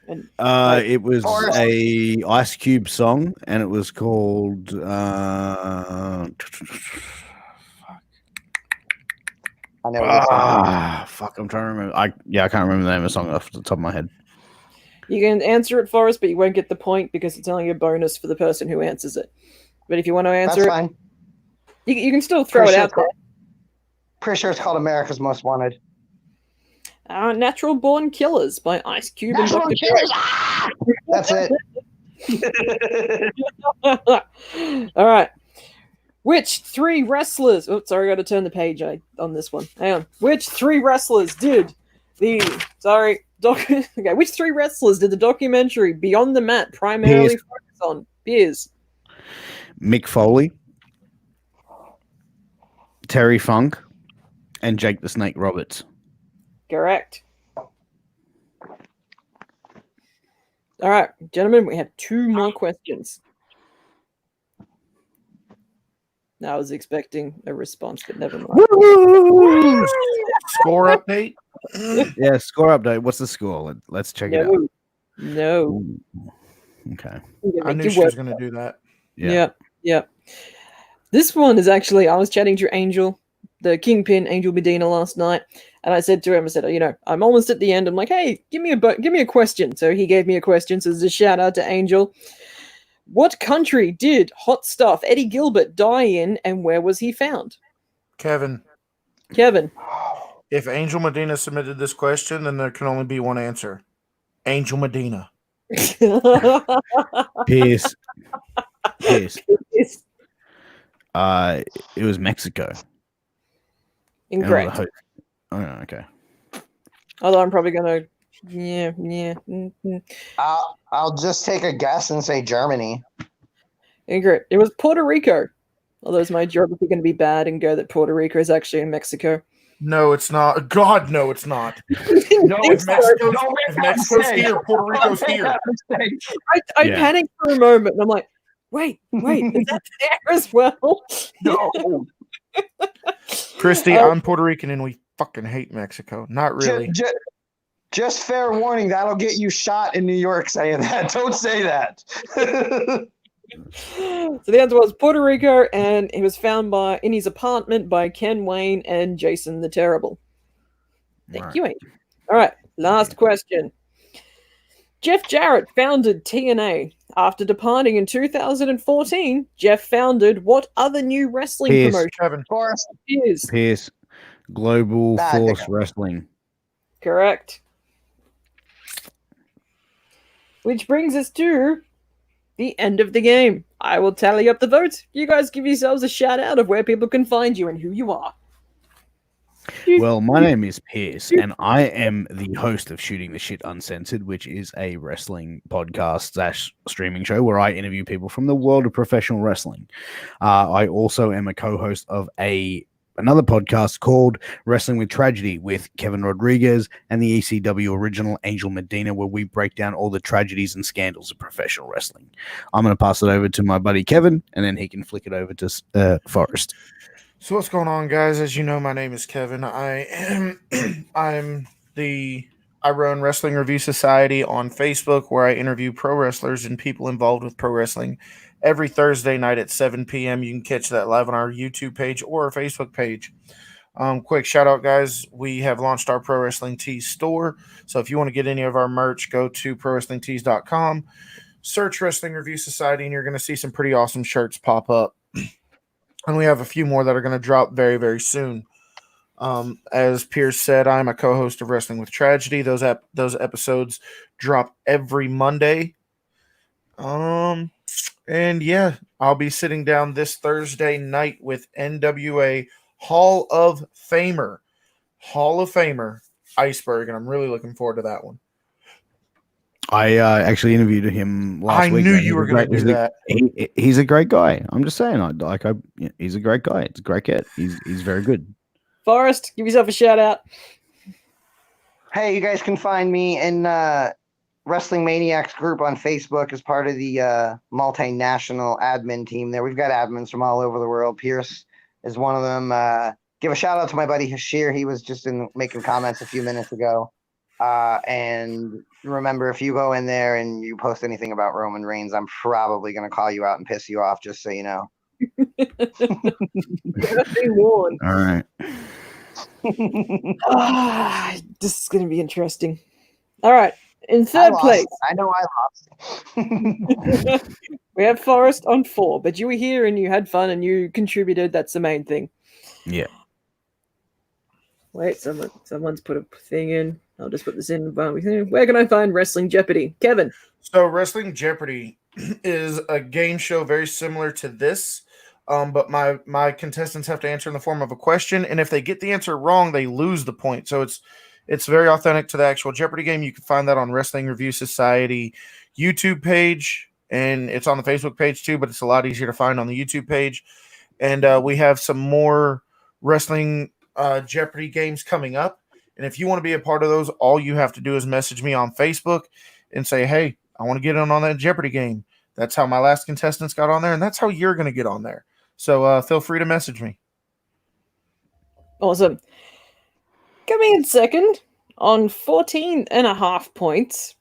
[SPEAKER 2] It was
[SPEAKER 3] Forrest.
[SPEAKER 2] a Ice Cube song, and it was called.
[SPEAKER 3] I know what
[SPEAKER 2] Fuck! I'm trying to remember. I can't remember the name of the song off the top of my head.
[SPEAKER 1] You can answer it for us, but you won't get the point because it's only a bonus for the person who answers it. But if you want to
[SPEAKER 3] that's
[SPEAKER 1] answer it,
[SPEAKER 3] fine.
[SPEAKER 1] you can still throw it out there.
[SPEAKER 3] Pretty sure it's called America's Most Wanted.
[SPEAKER 1] Natural Born Killers by Ice Cube and
[SPEAKER 3] Natural
[SPEAKER 1] Dr.
[SPEAKER 3] Killers! Ah! That's it.
[SPEAKER 1] All right. Which three wrestlers? Oh, sorry, I got to turn the page on this one. Hang on. Which three wrestlers did the? Sorry, okay. Which three wrestlers did the documentary Beyond the Mat primarily focus on? Piers.
[SPEAKER 2] Mick Foley, Terry Funk, and Jake the Snake Roberts.
[SPEAKER 1] Correct. All right, gentlemen, we have two more questions. I was expecting a response, but never mind.
[SPEAKER 2] Woo!
[SPEAKER 4] Score update.
[SPEAKER 2] Yeah, score update. What's the score? Let's check it out.
[SPEAKER 1] No.
[SPEAKER 2] Ooh. Okay.
[SPEAKER 4] I knew she was going to do that.
[SPEAKER 1] Yeah. This one is actually, I was chatting to Angel, the Kingpin, Angel Medina, last night, and I said to him, I said, I'm almost at the end. I'm like, hey, give me a question. So he gave me a question. So there's a shout out to Angel. What country did Hot Stuff Eddie Gilbert die in, and where was he found?
[SPEAKER 4] Kevin. If Angel Medina submitted this question, then there can only be one answer. Angel Medina.
[SPEAKER 2] Pierce. It was Mexico.
[SPEAKER 1] Incorrect.
[SPEAKER 2] Oh, okay.
[SPEAKER 1] Although I'm probably gonna, mm-hmm.
[SPEAKER 3] I'll just take a guess and say Germany.
[SPEAKER 1] Incorrect. It was Puerto Rico. Although is my geography going to be bad and go that Puerto Rico is actually in Mexico?
[SPEAKER 4] No, it's not. God, no, it's not.
[SPEAKER 3] No,
[SPEAKER 4] If Mexico's here, Puerto Rico's here.
[SPEAKER 1] I panicked for a moment and I'm like, wait, is that there as well?
[SPEAKER 3] No.
[SPEAKER 4] Christy, I'm Puerto Rican and we fucking hate Mexico. Not really.
[SPEAKER 3] Just fair warning, that'll get you shot in New York saying that. Don't say that.
[SPEAKER 1] So the answer was Puerto Rico, and he was found in his apartment by Ken Wayne and Jason the Terrible. Thank you, Angel. All right, last question. Jeff Jarrett founded TNA. After departing in 2014, Jeff founded what other new wrestling promotion?
[SPEAKER 4] Kevin.
[SPEAKER 2] Pierce. Global Force Wrestling.
[SPEAKER 1] Correct. Which brings us to the end of the game. I will tally up the votes. You guys give yourselves a shout out of where people can find you and who you are.
[SPEAKER 2] Well, my name is Pierce, and I am the host of Shooting the Shit Uncensored, which is a wrestling podcast / streaming show where I interview people from the world of professional wrestling. I also am a co-host of another podcast called Wrestling with Tragedy with Kevin Rodriguez and the ECW original Angel Medina, where we break down all the tragedies and scandals of professional wrestling. I'm going to pass it over to my buddy Kevin, and then he can flick it over to Forrest.
[SPEAKER 4] So what's going on, guys? As you know, my name is Kevin. I run Wrestling Review Society on Facebook, where I interview pro wrestlers and people involved with pro wrestling every Thursday night at 7 p.m. You can catch that live on our YouTube page or our Facebook page. Quick shout out, guys. We have launched our Pro Wrestling Tees store. So if you want to get any of our merch, go to prowrestlingtees.com, search Wrestling Review Society, and you're going to see some pretty awesome shirts pop up. And we have a few more that are going to drop very, very soon. As Pierce said, I'm a co-host of Wrestling with Tragedy. Those episodes drop every Monday. And yeah, I'll be sitting down this Thursday night with NWA Hall of Famer Iceberg, and I'm really looking forward to that one.
[SPEAKER 2] I actually interviewed him last week.
[SPEAKER 4] I knew you were going to do that.
[SPEAKER 2] He's a great guy. I'm just saying, he's a great guy. It's a great cat. He's very good.
[SPEAKER 1] Forrest, give yourself a shout out.
[SPEAKER 3] Hey, you guys can find me in Wrestling Maniacs group on Facebook as part of the multinational admin team there. We've got admins from all over the world. Pierce is one of them. Give a shout out to my buddy Hashir. He was just making comments a few minutes ago. And remember, if you go in there and you post anything about Roman Reigns, I'm probably going to call you out and piss you off, just so you know.
[SPEAKER 2] All right.
[SPEAKER 1] This is going to be interesting. All right. In third place.
[SPEAKER 3] I know I lost.
[SPEAKER 1] We have Forrest on 4, but you were here and you had fun and you contributed. That's the main thing.
[SPEAKER 2] Yeah.
[SPEAKER 1] Wait, someone's put a thing in. I'll just put this in. Where can I find Wrestling Jeopardy? Kevin.
[SPEAKER 4] So Wrestling Jeopardy is a game show very similar to this, but my contestants have to answer in the form of a question, and if they get the answer wrong, they lose the point. So it's very authentic to the actual Jeopardy game. You can find that on Wrestling Review Society YouTube page, and it's on the Facebook page too, but it's a lot easier to find on the YouTube page. And we have some more Wrestling Jeopardy games coming up. And if you want to be a part of those, all you have to do is message me on Facebook and say, hey, I want to get in on that Jeopardy game. That's how my last contestants got on there, and that's how you're going to get on there. So feel free to message me.
[SPEAKER 1] Awesome. Coming in second on 14.5 points.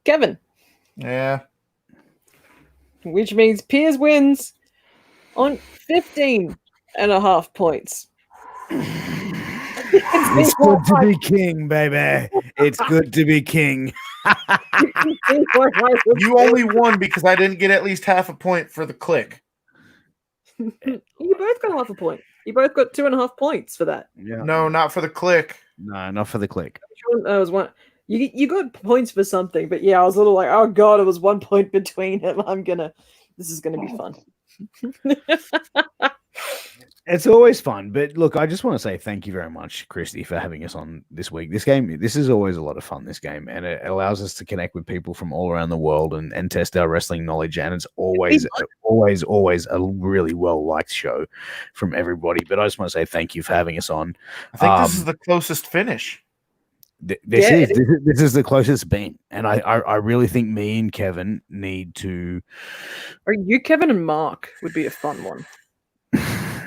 [SPEAKER 1] Kevin.
[SPEAKER 4] Yeah.
[SPEAKER 1] Which means Piers wins on 15.5 points.
[SPEAKER 2] It's good to be king, baby. It's good to be king.
[SPEAKER 4] You only won because I didn't get at least half a point for the click.
[SPEAKER 1] You both got half a point. You both got 2.5 points for that.
[SPEAKER 2] Yeah.
[SPEAKER 4] No, not for the click.
[SPEAKER 2] No, not for the click.
[SPEAKER 1] I was one. You got points for something, but yeah, I was a little like, oh god, it was 1 point between them. This is gonna be fun.
[SPEAKER 2] It's always fun, but look, I just want to say thank you very much, Christy, for having us on this week. This is always a lot of fun, this game, and it allows us to connect with people from all around the world and test our wrestling knowledge, and it's always a really well-liked show from everybody. But I just want to say thank you for having us on.
[SPEAKER 4] I think this is the closest finish.
[SPEAKER 2] This is the closest been, and I really think me and Kevin need to.
[SPEAKER 1] Or you, Kevin, and Mark would be a fun one.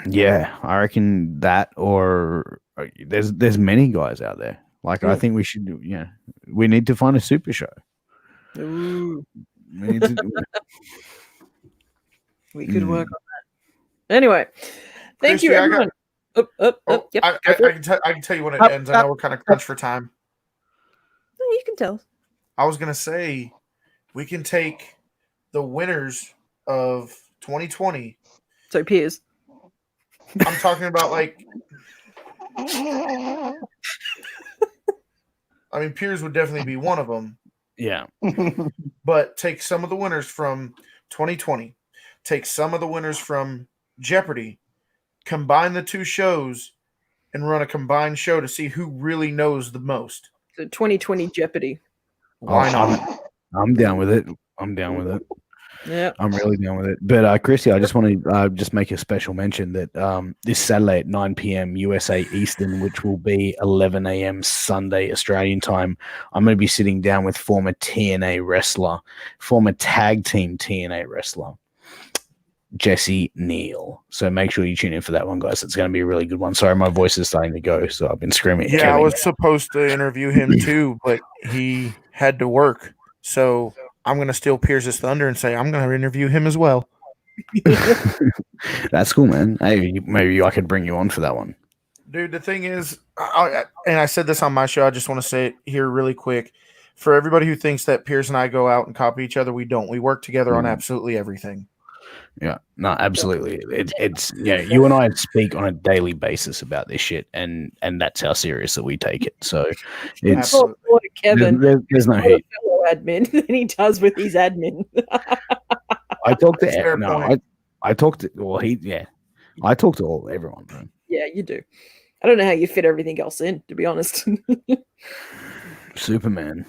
[SPEAKER 2] Yeah, I reckon that, or there's many guys out there. Like I think we should do. Yeah, we need to find a super show.
[SPEAKER 1] Ooh.
[SPEAKER 2] We could
[SPEAKER 1] work on that. Anyway, thank
[SPEAKER 4] Christy,
[SPEAKER 1] you, everyone. Yep.
[SPEAKER 4] I can tell you when it ends. I know we're kind of crunched for time.
[SPEAKER 1] You can tell.
[SPEAKER 4] I was gonna say we can take the winners of 2020.
[SPEAKER 1] So Piers.
[SPEAKER 4] I'm talking about like. I mean, Piers would definitely be one of them.
[SPEAKER 2] Yeah.
[SPEAKER 4] But take some of the winners from 2020. Take some of the winners from Jeopardy. Combine the two shows and run a combined show to see who really knows the most.
[SPEAKER 1] The 2020 Jeopardy.
[SPEAKER 4] Why not?
[SPEAKER 2] I'm down with it.
[SPEAKER 1] Yeah,
[SPEAKER 2] I'm really down with it. But Christy, I just want to just make a special mention that this Saturday at 9 p.m. USA Eastern, which will be 11 a.m. Sunday Australian time, I'm going to be sitting down with former TNA wrestler, former tag team TNA wrestler, Jesse Neal. So make sure you tune in for that one, guys. It's going to be a really good one. Sorry, my voice is starting to go, so I've been screaming.
[SPEAKER 4] Yeah, Kevin. I was supposed to interview him too, but he had to work. So I'm going to steal Pierce's thunder and say I'm going to interview him as well.
[SPEAKER 2] That's cool, man. Hey, maybe I could bring you on for that one.
[SPEAKER 4] Dude, the thing is, and I said this on my show, I just want to say it here really quick. For everybody who thinks that Pierce and I go out and copy each other, we don't. We work together on absolutely everything.
[SPEAKER 2] Yeah, no, absolutely. It's you and I speak on a daily basis about this shit, and that's how serious that we take it. So it's
[SPEAKER 1] Kevin.
[SPEAKER 2] There's no hate.
[SPEAKER 1] Admin than he does with his admin.
[SPEAKER 2] I talk to I talk to I talk to everyone, bro.
[SPEAKER 1] Yeah, you do. I don't know how you fit everything else in, to be honest.
[SPEAKER 2] Superman.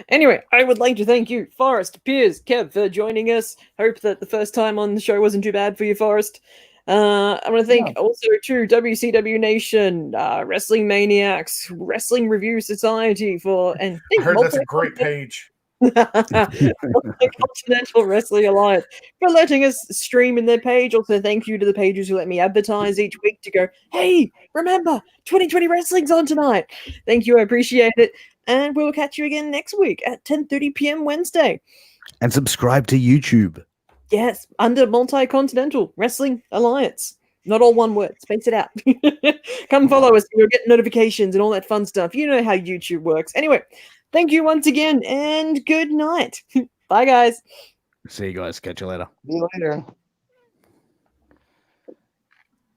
[SPEAKER 1] Anyway, I would like to thank you, Forrest, Piers, Kev, for joining us. Hope that the first time on the show wasn't too bad for you, Forrest. I want to thank also to WCW Nation, Wrestling Maniacs, Wrestling Review Society and
[SPEAKER 4] I heard that's a great page.
[SPEAKER 1] Continental Wrestling Alliance for letting us stream in their page. Also, thank you to the pages who let me advertise each week to go, hey, remember, 2020 Wrestling's on tonight. Thank you, I appreciate it. And we'll catch you again next week at 10:30 p.m. Wednesday.
[SPEAKER 2] And subscribe to YouTube.
[SPEAKER 1] Yes, under Multi-Continental Wrestling Alliance. Not all one word. Space it out. Come follow us. You'll get notifications and all that fun stuff. You know how YouTube works. Anyway, thank you once again, and good night. Bye, guys.
[SPEAKER 2] See you guys. Catch you later.
[SPEAKER 3] See you later.